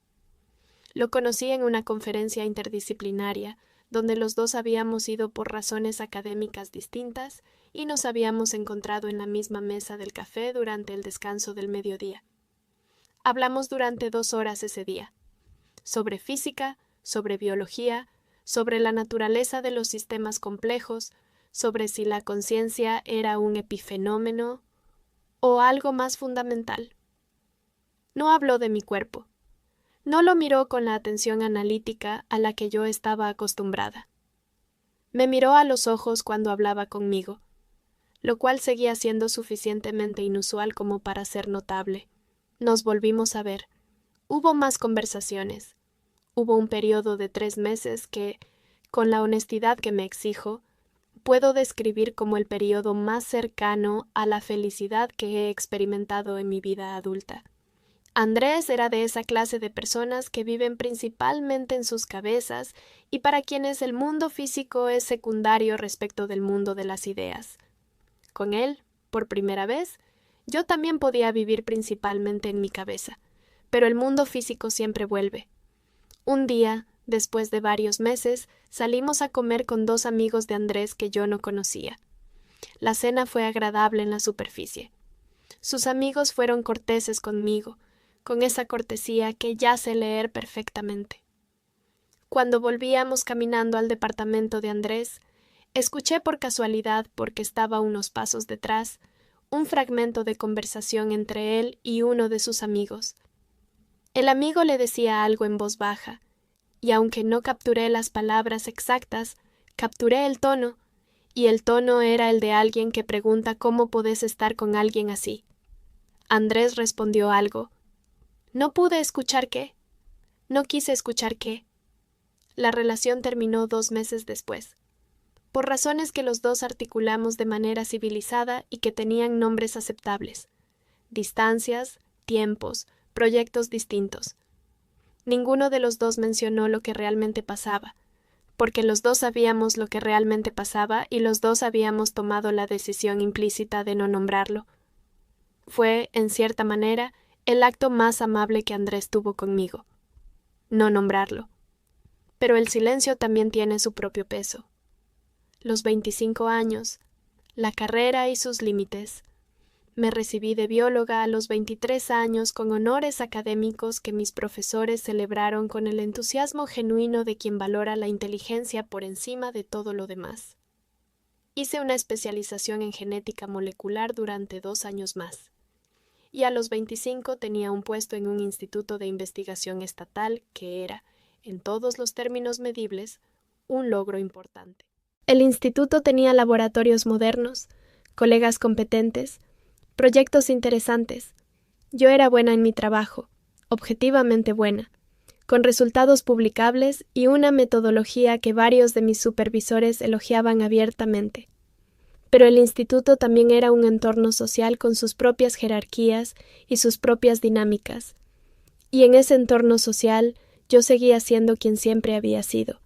Lo conocí en una conferencia interdisciplinaria, donde los dos habíamos ido por razones académicas distintas y nos habíamos encontrado en la misma mesa del café durante el descanso del mediodía. Hablamos durante 2 horas ese día, sobre física, sobre biología, sobre la naturaleza de los sistemas complejos, sobre si la conciencia era un epifenómeno o algo más fundamental. No habló de mi cuerpo. No lo miró con la atención analítica a la que yo estaba acostumbrada. Me miró a los ojos cuando hablaba conmigo, lo cual seguía siendo suficientemente inusual como para ser notable. Nos volvimos a ver. Hubo más conversaciones. Hubo un periodo de 3 meses que, con la honestidad que me exijo, puedo describir como el periodo más cercano a la felicidad que he experimentado en mi vida adulta. Andrés era de esa clase de personas que viven principalmente en sus cabezas y para quienes el mundo físico es secundario respecto del mundo de las ideas. Con él, por primera vez, yo también podía vivir principalmente en mi cabeza, pero el mundo físico siempre vuelve. Un día, después de varios meses, salimos a comer con 2 amigos de Andrés que yo no conocía. La cena fue agradable en la superficie. Sus amigos fueron corteses conmigo, con esa cortesía que ya sé leer perfectamente. Cuando volvíamos caminando al departamento de Andrés, escuché por casualidad, porque estaba unos pasos detrás, un fragmento de conversación entre él y uno de sus amigos. El amigo le decía algo en voz baja, y aunque no capturé las palabras exactas, capturé el tono, y el tono era el de alguien que pregunta cómo podés estar con alguien así. Andrés respondió algo. No pude escuchar qué. No quise escuchar qué. La relación terminó 2 meses después, por razones que los dos articulamos de manera civilizada y que tenían nombres aceptables. Distancias, tiempos, proyectos distintos. Ninguno de los dos mencionó lo que realmente pasaba, porque los dos sabíamos lo que realmente pasaba y los dos habíamos tomado la decisión implícita de no nombrarlo. Fue, en cierta manera, el acto más amable que Andrés tuvo conmigo. No nombrarlo. Pero el silencio también tiene su propio peso. Los 25 años, la carrera y sus límites. Me recibí de bióloga a los 23 años con honores académicos que mis profesores celebraron con el entusiasmo genuino de quien valora la inteligencia por encima de todo lo demás. Hice una especialización en genética molecular durante 2 años más. Y a los 25 tenía un puesto en un instituto de investigación estatal que era, en todos los términos medibles, un logro importante. El instituto tenía laboratorios modernos, colegas competentes, proyectos interesantes. Yo era buena en mi trabajo, objetivamente buena, con resultados publicables y una metodología que varios de mis supervisores elogiaban abiertamente. Pero el instituto también era un entorno social con sus propias jerarquías y sus propias dinámicas. Y en ese entorno social yo seguía siendo quien siempre había sido,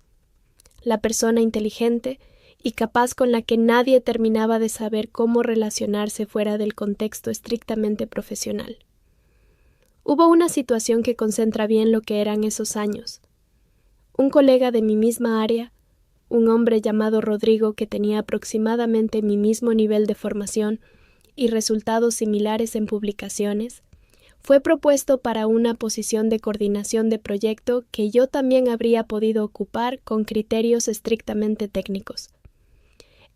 la persona inteligente y capaz con la que nadie terminaba de saber cómo relacionarse fuera del contexto estrictamente profesional. Hubo una situación que concentra bien lo que eran esos años. Un colega de mi misma área, un hombre llamado Rodrigo que tenía aproximadamente mi mismo nivel de formación y resultados similares en publicaciones, fue propuesto para una posición de coordinación de proyecto que yo también habría podido ocupar con criterios estrictamente técnicos.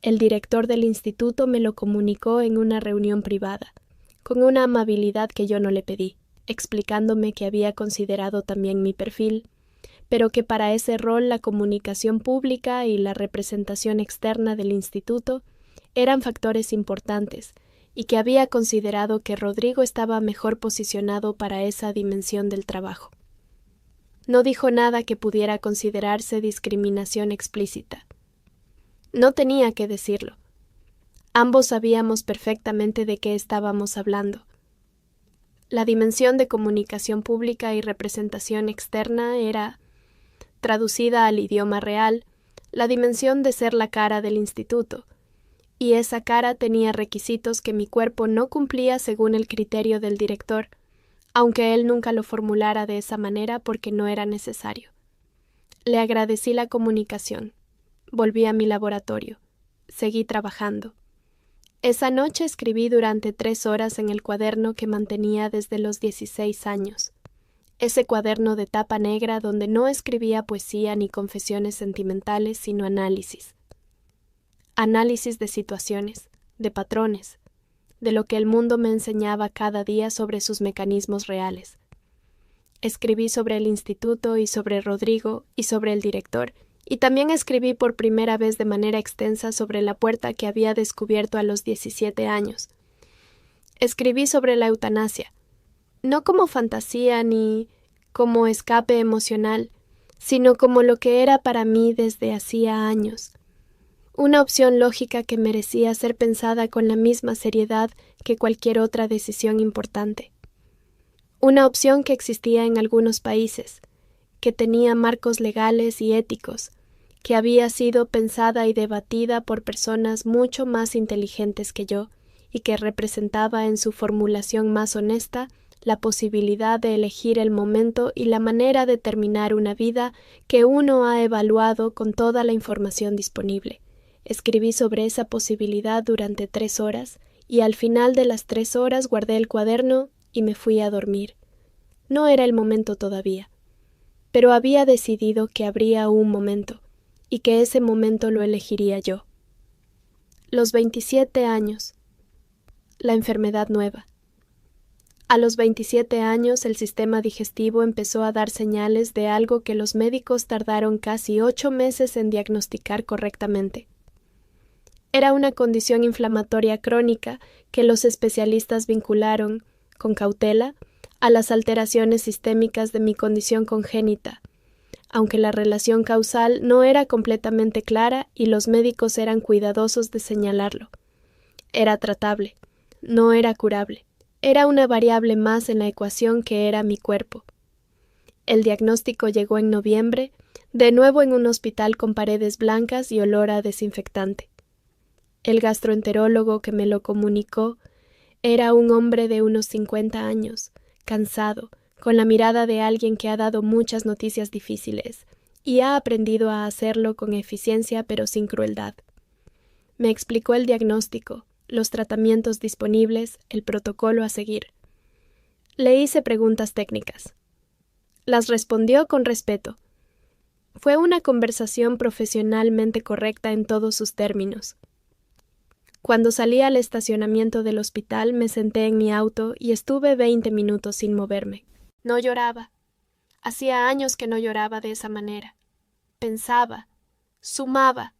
El director del instituto me lo comunicó en una reunión privada, con una amabilidad que yo no le pedí, explicándome que había considerado también mi perfil, pero que para ese rol la comunicación pública y la representación externa del instituto eran factores importantes y que había considerado que Rodrigo estaba mejor posicionado para esa dimensión del trabajo. No dijo nada que pudiera considerarse discriminación explícita. No tenía que decirlo. Ambos sabíamos perfectamente de qué estábamos hablando. La dimensión de comunicación pública y representación externa era, traducida al idioma real, la dimensión de ser la cara del instituto, y esa cara tenía requisitos que mi cuerpo no cumplía según el criterio del director, aunque él nunca lo formulara de esa manera porque no era necesario. Le agradecí la comunicación. Volví a mi laboratorio. Seguí trabajando. Esa noche escribí durante 3 horas en el cuaderno que mantenía desde los 16 años. Ese cuaderno de tapa negra donde no escribía poesía ni confesiones sentimentales, sino análisis. Análisis de situaciones, de patrones, de lo que el mundo me enseñaba cada día sobre sus mecanismos reales. Escribí sobre el instituto y sobre Rodrigo y sobre el director, y también escribí por primera vez de manera extensa sobre la puerta que había descubierto a los 17 años. Escribí sobre la eutanasia, no como fantasía ni como escape emocional, sino como lo que era para mí desde hacía años. Una opción lógica que merecía ser pensada con la misma seriedad que cualquier otra decisión importante. Una opción que existía en algunos países, que tenía marcos legales y éticos, que había sido pensada y debatida por personas mucho más inteligentes que yo, y que representaba en su formulación más honesta la posibilidad de elegir el momento y la manera de terminar una vida que uno ha evaluado con toda la información disponible. Escribí sobre esa posibilidad durante 3 horas, y al final de las 3 horas guardé el cuaderno y me fui a dormir. No era el momento todavía, pero había decidido que habría un momento, y que ese momento lo elegiría yo. Los 27 años. La enfermedad nueva. A los 27 años el sistema digestivo empezó a dar señales de algo que los médicos tardaron casi 8 meses en diagnosticar correctamente. Era una condición inflamatoria crónica que los especialistas vincularon, con cautela, a las alteraciones sistémicas de mi condición congénita, aunque la relación causal no era completamente clara y los médicos eran cuidadosos de señalarlo. Era tratable, no era curable, era una variable más en la ecuación que era mi cuerpo. El diagnóstico llegó en noviembre, de nuevo en un hospital con paredes blancas y olor a desinfectante. El gastroenterólogo que me lo comunicó Era un hombre de unos 50 años, cansado, con la mirada de alguien que ha dado muchas noticias difíciles y ha aprendido a hacerlo con eficiencia pero sin crueldad. Me explicó el diagnóstico, los tratamientos disponibles, el protocolo a seguir. Le hice preguntas técnicas. Las respondió con respeto. Fue una conversación profesionalmente correcta en todos sus términos. Cuando salí al estacionamiento del hospital me senté en mi auto y estuve 20 minutos sin moverme. No lloraba. Hacía años que no lloraba de esa manera. Pensaba, sumaba.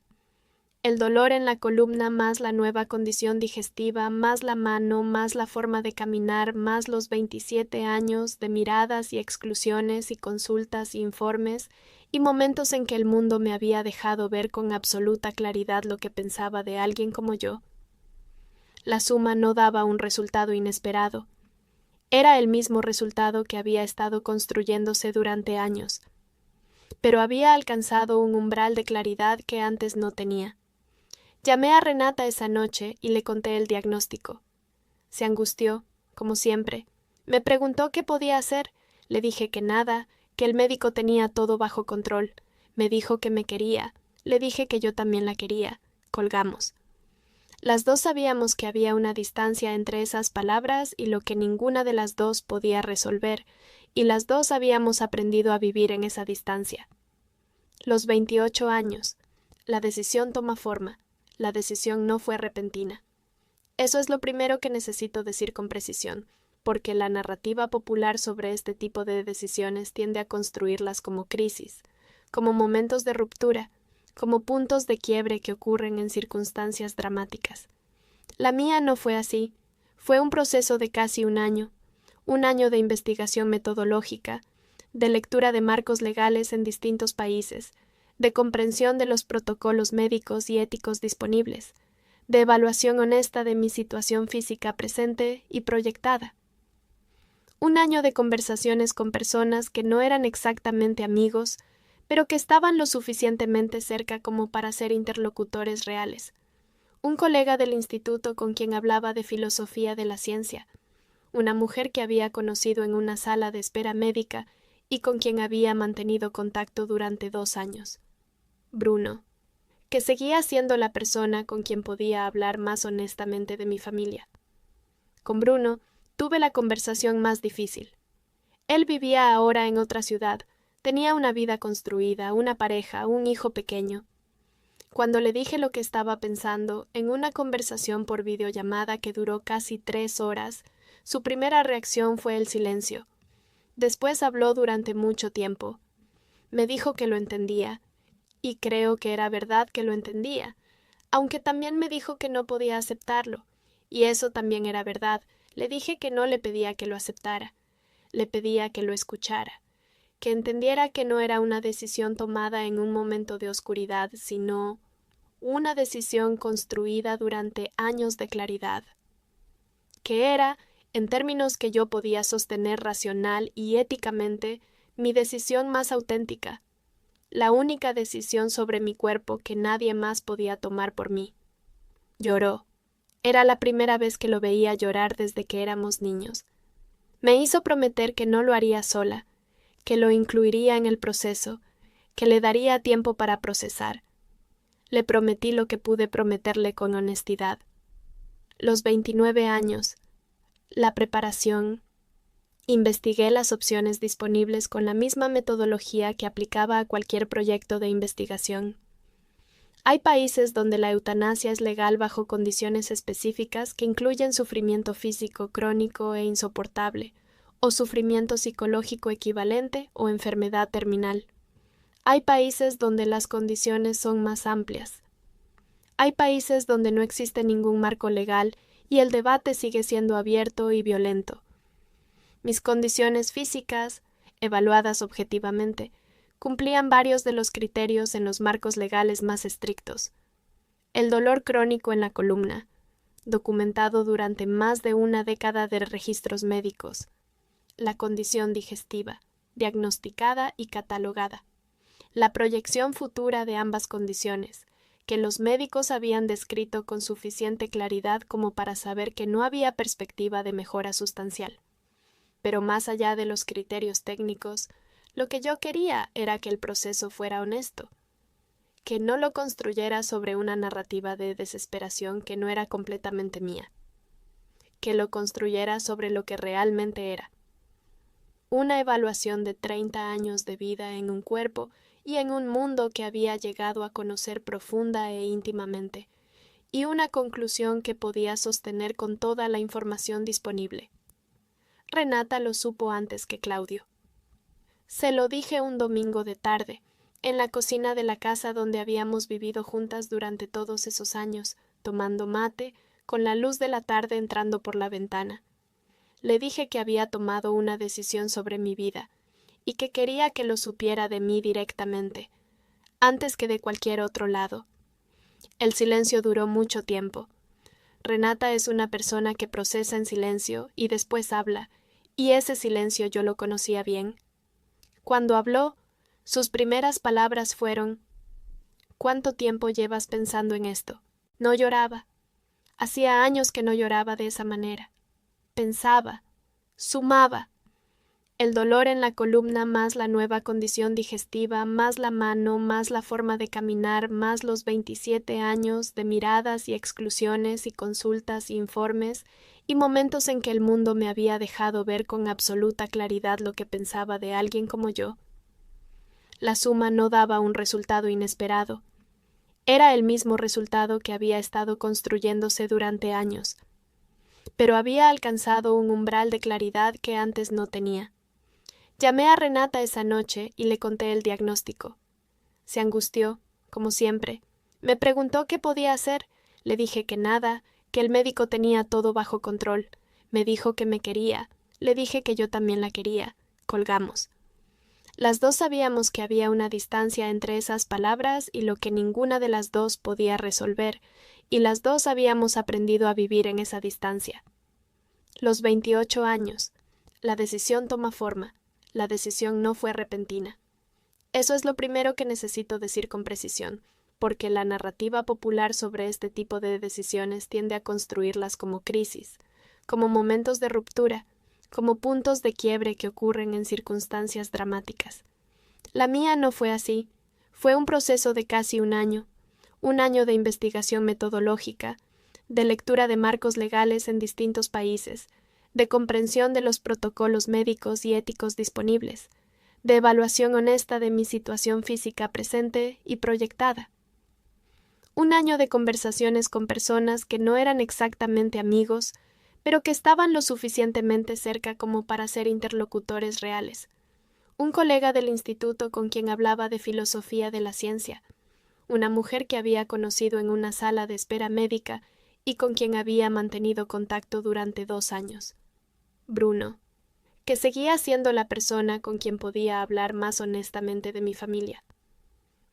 El dolor en la columna, más la nueva condición digestiva, más la mano, más la forma de caminar, más los 27 años de miradas y exclusiones y consultas y informes, y momentos en que el mundo me había dejado ver con absoluta claridad lo que pensaba de alguien como yo. La suma no daba un resultado inesperado. Era el mismo resultado que había estado construyéndose durante años, pero había alcanzado un umbral de claridad que antes no tenía. Llamé a Renata esa noche y le conté el diagnóstico. Se angustió, como siempre. Me preguntó qué podía hacer. Le dije que nada, que el médico tenía todo bajo control. Me dijo que me quería. Le dije que yo también la quería. Colgamos. Las dos sabíamos que había una distancia entre esas palabras y lo que ninguna de las dos podía resolver, y las dos habíamos aprendido a vivir en esa distancia. Los 28 años. La decisión toma forma. La decisión no fue repentina. Eso es lo primero que necesito decir con precisión, porque la narrativa popular sobre este tipo de decisiones tiende a construirlas como crisis, como momentos de ruptura, como puntos de quiebre que ocurren en circunstancias dramáticas. La mía no fue así. Fue un proceso de casi un año de investigación metodológica, de lectura de marcos legales en distintos países, de comprensión de los protocolos médicos y éticos disponibles, de evaluación honesta de mi situación física presente y proyectada. Un año de conversaciones con personas que no eran exactamente amigos, pero que estaban lo suficientemente cerca como para ser interlocutores reales. Un colega del instituto con quien hablaba de filosofía de la ciencia, una mujer que había conocido en una sala de espera médica y con quien había mantenido contacto durante 2 años. Bruno, que seguía siendo la persona con quien podía hablar más honestamente de mi familia. Con Bruno tuve la conversación más difícil. Él vivía ahora en otra ciudad, tenía una vida construida, una pareja, un hijo pequeño. Cuando le dije lo que estaba pensando, en una conversación por videollamada que duró casi 3 horas, su primera reacción fue el silencio. Después habló durante mucho tiempo. Me dijo que lo entendía, y creo que era verdad que lo entendía, aunque también me dijo que no podía aceptarlo, y eso también era verdad. Le dije que no le pedía que lo aceptara, le pedía que lo escuchara, que entendiera que no era una decisión tomada en un momento de oscuridad, sino una decisión construida durante años de claridad, que era, en términos que yo podía sostener racional y éticamente, mi decisión más auténtica, la única decisión sobre mi cuerpo que nadie más podía tomar por mí. Lloró. Era la primera vez que lo veía llorar desde que éramos niños. Me hizo prometer que no lo haría sola, que lo incluiría en el proceso, que le daría tiempo para procesar. Le prometí lo que pude prometerle con honestidad. Los 29 años, la preparación. Investigué las opciones disponibles con la misma metodología que aplicaba a cualquier proyecto de investigación. Hay países donde la eutanasia es legal bajo condiciones específicas que incluyen sufrimiento físico crónico e insoportable, o sufrimiento psicológico equivalente o enfermedad terminal. Hay países donde las condiciones son más amplias. Hay países donde no existe ningún marco legal y el debate sigue siendo abierto y violento. Mis condiciones físicas, evaluadas objetivamente, cumplían varios de los criterios en los marcos legales más estrictos. El dolor crónico en la columna, documentado durante más de una década de registros médicos. La condición digestiva, diagnosticada y catalogada. La proyección futura de ambas condiciones, que los médicos habían descrito con suficiente claridad como para saber que no había perspectiva de mejora sustancial. Pero más allá de los criterios técnicos, lo que yo quería era que el proceso fuera honesto, que no lo construyera sobre una narrativa de desesperación que no era completamente mía, que lo construyera sobre lo que realmente era. Una evaluación de 30 años de vida en un cuerpo y en un mundo que había llegado a conocer profunda e íntimamente, y una conclusión que podía sostener con toda la información disponible. Renata lo supo antes que Claudio. Se lo dije un domingo de tarde, en la cocina de la casa donde habíamos vivido juntas durante todos esos años, tomando mate, con la luz de la tarde entrando por la ventana. Le dije que había tomado una decisión sobre mi vida, y que quería que lo supiera de mí directamente, antes que de cualquier otro lado. El silencio duró mucho tiempo. Renata es una persona que procesa en silencio y después habla, y ese silencio yo lo conocía bien. Cuando habló, sus primeras palabras fueron: «¿Cuánto tiempo llevas pensando en esto?» No lloraba. Hacía años que no lloraba de esa manera. Pensaba, sumaba. El dolor en la columna, más la nueva condición digestiva, más la mano, más la forma de caminar, más los 27 años de miradas y exclusiones y consultas y informes, y momentos en que el mundo me había dejado ver con absoluta claridad lo que pensaba de alguien como yo. La suma no daba un resultado inesperado. Era el mismo resultado que había estado construyéndose durante años, pero había alcanzado un umbral de claridad que antes no tenía. Llamé a Renata esa noche y le conté el diagnóstico. Se angustió, como siempre. Me preguntó qué podía hacer. Le dije que nada, que el médico tenía todo bajo control. Me dijo que me quería. Le dije que yo también la quería. Colgamos. Las dos sabíamos que había una distancia entre esas palabras y lo que ninguna de las dos podía resolver, y las dos habíamos aprendido a vivir en esa distancia. Los 28 años. La decisión toma forma. La decisión no fue repentina. Eso es lo primero que necesito decir con precisión, porque la narrativa popular sobre este tipo de decisiones tiende a construirlas como crisis, como momentos de ruptura, como puntos de quiebre que ocurren en circunstancias dramáticas. La mía no fue así. Fue un proceso de casi un año de investigación metodológica, de lectura de marcos legales en distintos países, de comprensión de los protocolos médicos y éticos disponibles, de evaluación honesta de mi situación física presente y proyectada. Un año de conversaciones con personas que no eran exactamente amigos, pero que estaban lo suficientemente cerca como para ser interlocutores reales. Un colega del instituto con quien hablaba de filosofía de la ciencia, una mujer que había conocido en una sala de espera médica y con quien había mantenido contacto durante 2 años. Bruno, que seguía siendo la persona con quien podía hablar más honestamente de mi familia.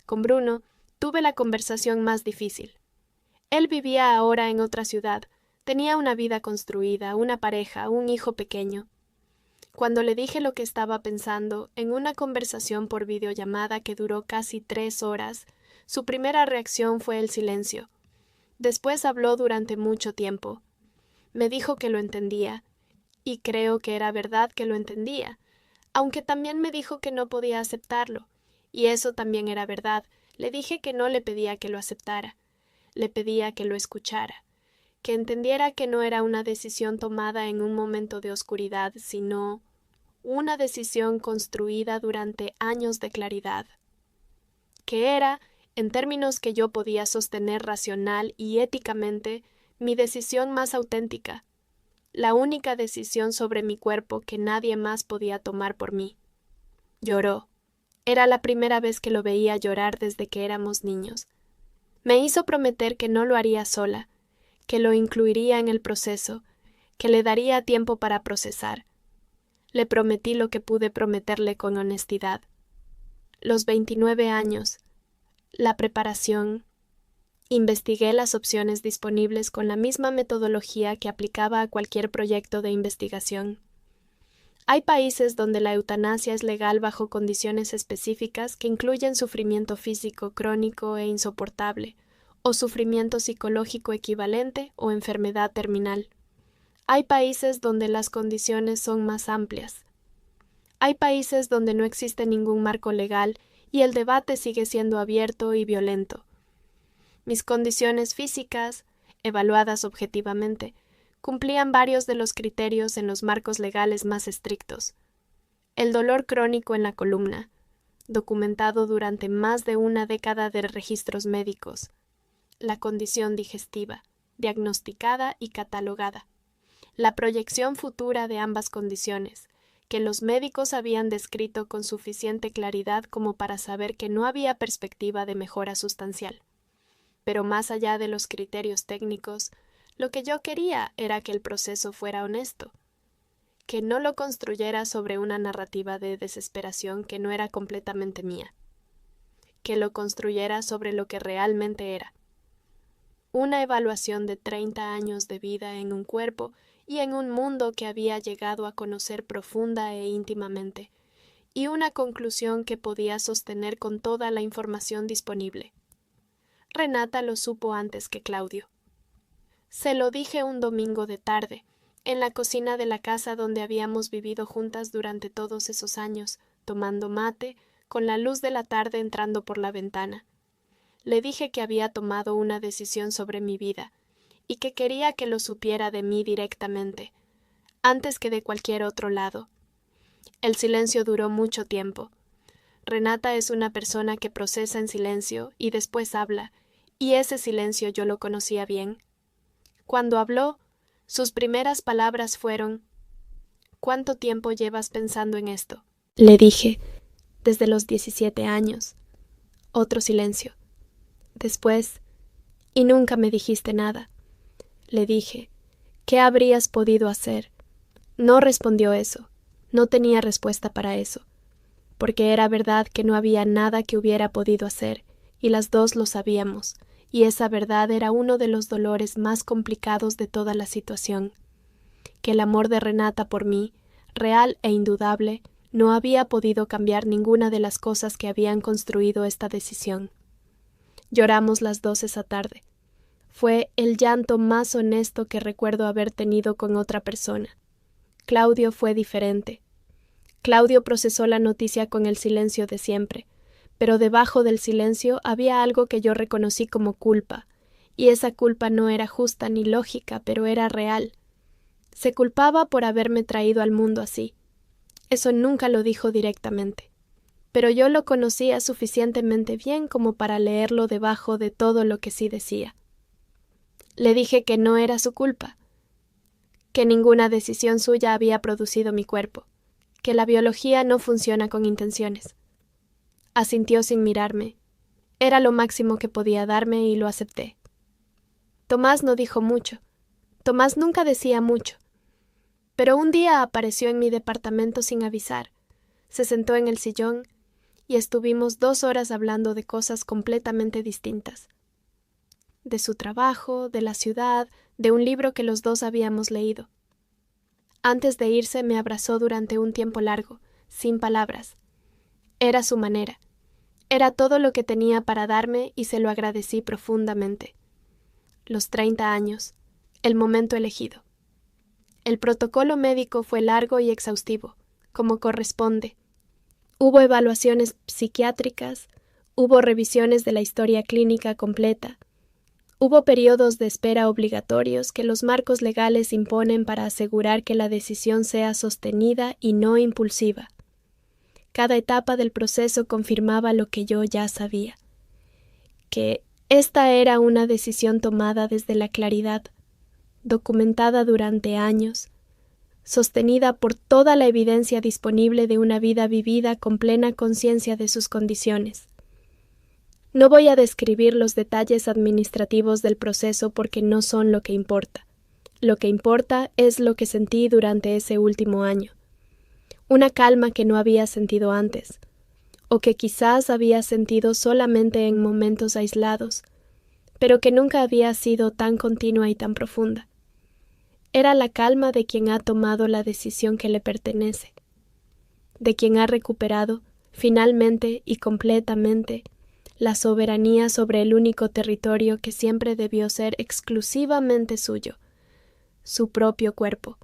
Con Bruno tuve la conversación más difícil. Él vivía ahora en otra ciudad, tenía una vida construida, una pareja, un hijo pequeño. Cuando le dije lo que estaba pensando, en una conversación por videollamada que duró casi 3 horas, su primera reacción fue el silencio. Después habló durante mucho tiempo. Me dijo que lo entendía, y creo que era verdad que lo entendía, aunque también me dijo que no podía aceptarlo, y eso también era verdad. Le dije que no le pedía que lo aceptara, le pedía que lo escuchara, que entendiera que no era una decisión tomada en un momento de oscuridad, sino una decisión construida durante años de claridad, que era, en términos que yo podía sostener racional y éticamente, mi decisión más auténtica, la única decisión sobre mi cuerpo que nadie más podía tomar por mí. Lloró. Era la primera vez que lo veía llorar desde que éramos niños. Me hizo prometer que no lo haría sola, que lo incluiría en el proceso, que le daría tiempo para procesar. Le prometí lo que pude prometerle con honestidad. Los 29 años, la preparación. Investigué las opciones disponibles con la misma metodología que aplicaba a cualquier proyecto de investigación. Hay países donde la eutanasia es legal bajo condiciones específicas que incluyen sufrimiento físico crónico e insoportable, o sufrimiento psicológico equivalente o enfermedad terminal. Hay países donde las condiciones son más amplias. Hay países donde no existe ningún marco legal y el debate sigue siendo abierto y violento. Mis condiciones físicas, evaluadas objetivamente, cumplían varios de los criterios en los marcos legales más estrictos. El dolor crónico en la columna, documentado durante más de una década de registros médicos. La condición digestiva, diagnosticada y catalogada. La proyección futura de ambas condiciones, que los médicos habían descrito con suficiente claridad como para saber que no había perspectiva de mejora sustancial. Pero más allá de los criterios técnicos, lo que yo quería era que el proceso fuera honesto, que no lo construyera sobre una narrativa de desesperación que no era completamente mía, que lo construyera sobre lo que realmente era. Una evaluación de 30 años de vida en un cuerpo y en un mundo que había llegado a conocer profunda e íntimamente, y una conclusión que podía sostener con toda la información disponible. Renata lo supo antes que Claudio. Se lo dije un domingo de tarde, en la cocina de la casa donde habíamos vivido juntas durante todos esos años, tomando mate, con la luz de la tarde entrando por la ventana. Le dije que había tomado una decisión sobre mi vida, y que quería que lo supiera de mí directamente, antes que de cualquier otro lado. El silencio duró mucho tiempo. Renata es una persona que procesa en silencio y después habla, y ese silencio yo lo conocía bien. Cuando habló, sus primeras palabras fueron: «¿Cuánto tiempo llevas pensando en esto?». Le dije: «Desde los 17 años». Otro silencio. Después: «Y nunca me dijiste nada». Le dije: «¿Qué habrías podido hacer?». No respondió eso. No tenía respuesta para eso. Porque era verdad que no había nada que hubiera podido hacer, y las dos lo sabíamos, y esa verdad era uno de los dolores más complicados de toda la situación. Que el amor de Renata por mí, real e indudable, no había podido cambiar ninguna de las cosas que habían construido esta decisión. Lloramos las dos esa tarde. Fue el llanto más honesto que recuerdo haber tenido con otra persona. Claudio fue diferente. Claudio procesó la noticia con el silencio de siempre, pero debajo del silencio había algo que yo reconocí como culpa, y esa culpa no era justa ni lógica, pero era real. Se culpaba por haberme traído al mundo así. Eso nunca lo dijo directamente, pero yo lo conocía suficientemente bien como para leerlo debajo de todo lo que sí decía. Le dije que no era su culpa, que ninguna decisión suya había producido mi cuerpo, que la biología no funciona con intenciones. Asintió sin mirarme. Era lo máximo que podía darme y lo acepté. Tomás no dijo mucho. Tomás nunca decía mucho. Pero un día apareció en mi departamento sin avisar. Se sentó en el sillón y estuvimos 2 horas hablando de cosas completamente distintas. De su trabajo, de la ciudad, de un libro que los dos habíamos leído. Antes de irse me abrazó durante un tiempo largo, sin palabras. Era su manera. Era todo lo que tenía para darme y se lo agradecí profundamente. Los 30 años, el momento elegido. El protocolo médico fue largo y exhaustivo, como corresponde. Hubo evaluaciones psiquiátricas, hubo revisiones de la historia clínica completa, hubo periodos de espera obligatorios que los marcos legales imponen para asegurar que la decisión sea sostenida y no impulsiva. Cada etapa del proceso confirmaba lo que yo ya sabía, que esta era una decisión tomada desde la claridad, documentada durante años, sostenida por toda la evidencia disponible de una vida vivida con plena conciencia de sus condiciones. No voy a describir los detalles administrativos del proceso porque no son lo que importa. Lo que importa es lo que sentí durante ese último año. Una calma que no había sentido antes, o que quizás había sentido solamente en momentos aislados, pero que nunca había sido tan continua y tan profunda. Era la calma de quien ha tomado la decisión que le pertenece, de quien ha recuperado, finalmente y completamente, la soberanía sobre el único territorio que siempre debió ser exclusivamente suyo, su propio cuerpo.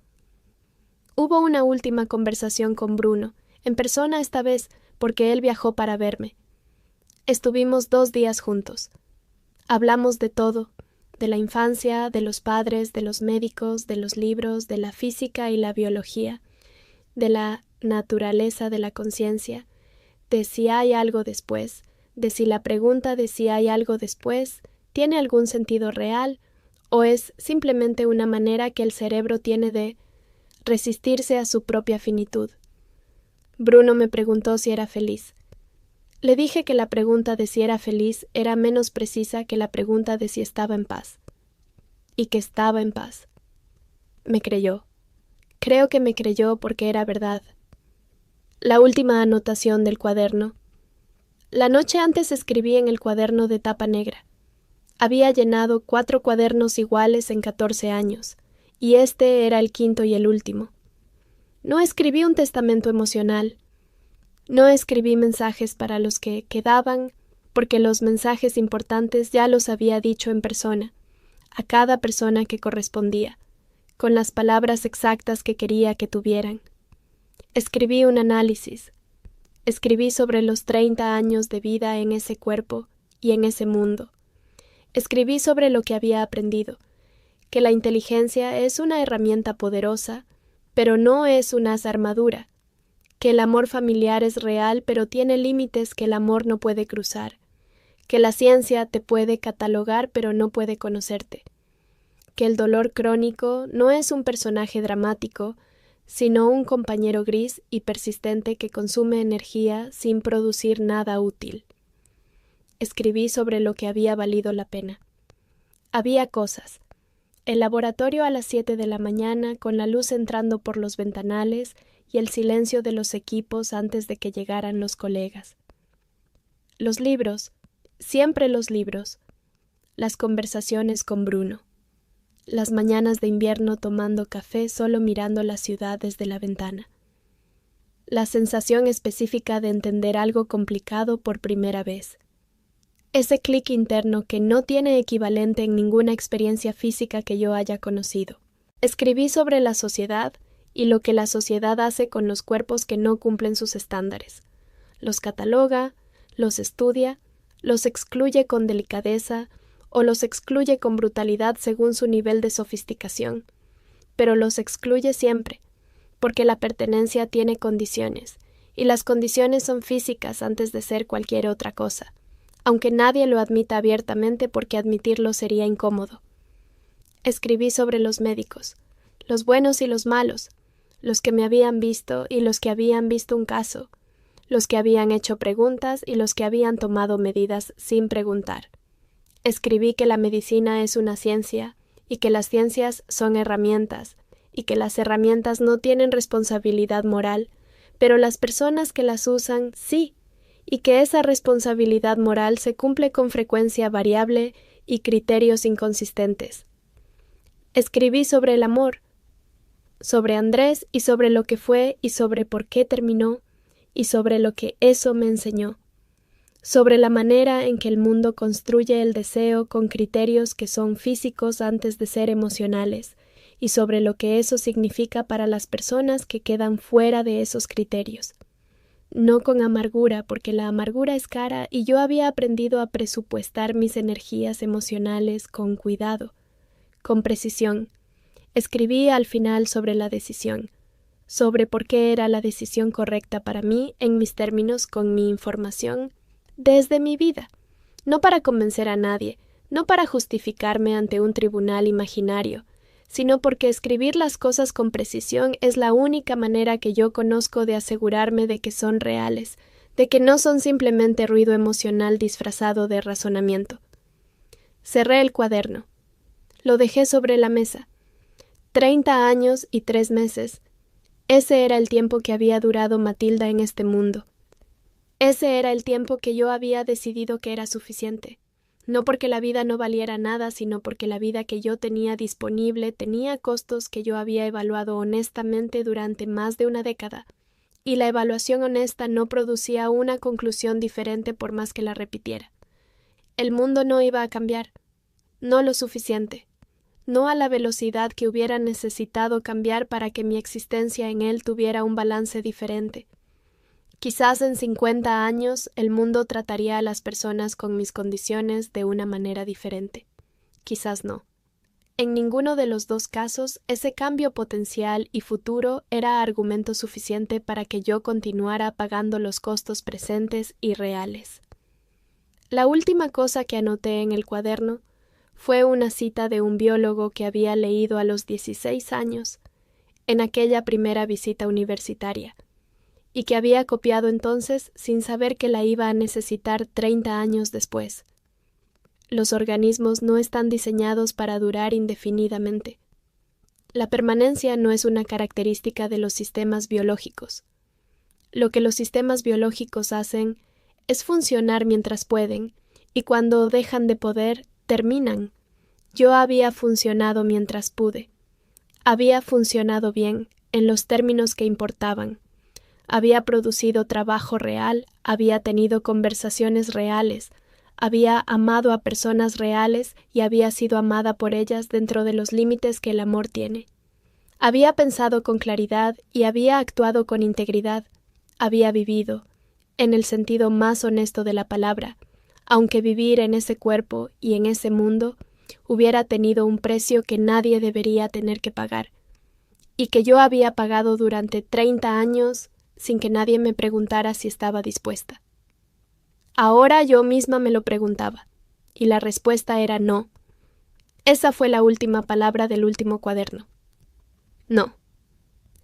Hubo una última conversación con Bruno, en persona esta vez, porque él viajó para verme. Estuvimos 2 días juntos. Hablamos de todo, de la infancia, de los padres, de los médicos, de los libros, de la física y la biología, de la naturaleza de la conciencia, de si hay algo después, de si la pregunta de si hay algo después tiene algún sentido real o es simplemente una manera que el cerebro tiene de resistirse a su propia finitud. Bruno me preguntó si era feliz. Le dije que la pregunta de si era feliz era menos precisa que la pregunta de si estaba en paz. Y que estaba en paz. Me creyó. Creo que me creyó porque era verdad. La última anotación del cuaderno. La noche antes escribí en el cuaderno de tapa negra. Había llenado 4 cuadernos iguales en 14 años, y este era el 5º y el último. No escribí un testamento emocional. No escribí mensajes para los que quedaban, porque los mensajes importantes ya los había dicho en persona, a cada persona que correspondía, con las palabras exactas que quería que tuvieran. Escribí un análisis. Escribí sobre los 30 años de vida en ese cuerpo y en ese mundo. Escribí sobre lo que había aprendido, que la inteligencia es una herramienta poderosa, pero no es una armadura, que el amor familiar es real, pero tiene límites que el amor no puede cruzar, que la ciencia te puede catalogar, pero no puede conocerte, que el dolor crónico no es un personaje dramático, sino un compañero gris y persistente que consume energía sin producir nada útil. Escribí sobre lo que había valido la pena. Había cosas. El laboratorio a las 7 de la mañana, con la luz entrando por los ventanales y el silencio de los equipos antes de que llegaran los colegas. Los libros, siempre los libros. Las conversaciones con Bruno. Las mañanas de invierno tomando café solo mirando la ciudad desde la ventana. La sensación específica de entender algo complicado por primera vez. Ese clic interno que no tiene equivalente en ninguna experiencia física que yo haya conocido. Escribí sobre la sociedad y lo que la sociedad hace con los cuerpos que no cumplen sus estándares. Los cataloga, los estudia, los excluye con delicadeza o los excluye con brutalidad según su nivel de sofisticación, pero los excluye siempre, porque la pertenencia tiene condiciones, y las condiciones son físicas antes de ser cualquier otra cosa, aunque nadie lo admita abiertamente porque admitirlo sería incómodo. Escribí sobre los médicos, los buenos y los malos, los que me habían visto y los que habían visto un caso, los que habían hecho preguntas y los que habían tomado medidas sin preguntar. Escribí que la medicina es una ciencia y que las ciencias son herramientas y que las herramientas no tienen responsabilidad moral, pero las personas que las usan sí, y que esa responsabilidad moral se cumple con frecuencia variable y criterios inconsistentes. Escribí sobre el amor, sobre Andrés y sobre lo que fue y sobre por qué terminó y sobre lo que eso me enseñó. Sobre la manera en que el mundo construye el deseo con criterios que son físicos antes de ser emocionales, y sobre lo que eso significa para las personas que quedan fuera de esos criterios. No con amargura, porque la amargura es cara y yo había aprendido a presupuestar mis energías emocionales con cuidado, con precisión. Escribí al final sobre la decisión, sobre por qué era la decisión correcta para mí en mis términos con mi información, desde mi vida, no para convencer a nadie, no para justificarme ante un tribunal imaginario, sino porque escribir las cosas con precisión es la única manera que yo conozco de asegurarme de que son reales, de que no son simplemente ruido emocional disfrazado de razonamiento. Cerré el cuaderno. Lo dejé sobre la mesa. 30 años y 3 meses. Ese era el tiempo que había durado Matilda en este mundo. Ese era el tiempo que yo había decidido que era suficiente, no porque la vida no valiera nada, sino porque la vida que yo tenía disponible tenía costos que yo había evaluado honestamente durante más de una década, y la evaluación honesta no producía una conclusión diferente por más que la repitiera. El mundo no iba a cambiar, no lo suficiente, no a la velocidad que hubiera necesitado cambiar para que mi existencia en él tuviera un balance diferente. Quizás en 50 años el mundo trataría a las personas con mis condiciones de una manera diferente. Quizás no. En ninguno de los dos casos ese cambio potencial y futuro era argumento suficiente para que yo continuara pagando los costos presentes y reales. La última cosa que anoté en el cuaderno fue una cita de un biólogo que había leído a los 16 años, en aquella primera visita universitaria, y que había copiado entonces sin saber que la iba a necesitar 30 años después. Los organismos no están diseñados para durar indefinidamente. La permanencia no es una característica de los sistemas biológicos. Lo que los sistemas biológicos hacen es funcionar mientras pueden, y cuando dejan de poder, terminan. Yo había funcionado mientras pude. Había funcionado bien, en los términos que importaban. Había producido trabajo real, había tenido conversaciones reales, había amado a personas reales y había sido amada por ellas dentro de los límites que el amor tiene. Había pensado con claridad y había actuado con integridad. Había vivido, en el sentido más honesto de la palabra, aunque vivir en ese cuerpo y en ese mundo hubiera tenido un precio que nadie debería tener que pagar, y que yo había pagado durante 30 años sin que nadie me preguntara si estaba dispuesta. Ahora yo misma me lo preguntaba, y la respuesta era no. Esa fue la última palabra del último cuaderno. No.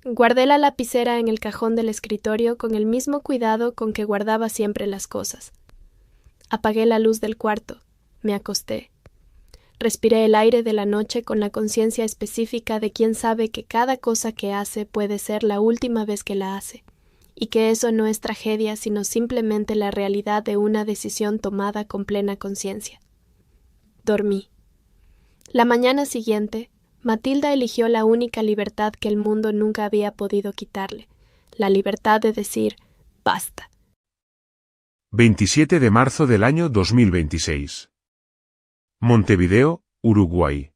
Guardé la lapicera en el cajón del escritorio con el mismo cuidado con que guardaba siempre las cosas. Apagué la luz del cuarto, me acosté. Respiré el aire de la noche con la conciencia específica de quien sabe que cada cosa que hace puede ser la última vez que la hace, y que eso no es tragedia sino simplemente la realidad de una decisión tomada con plena conciencia. Dormí. La mañana siguiente, Matilda eligió la única libertad que el mundo nunca había podido quitarle, la libertad de decir basta. 27 de marzo del año 2026. Montevideo, Uruguay.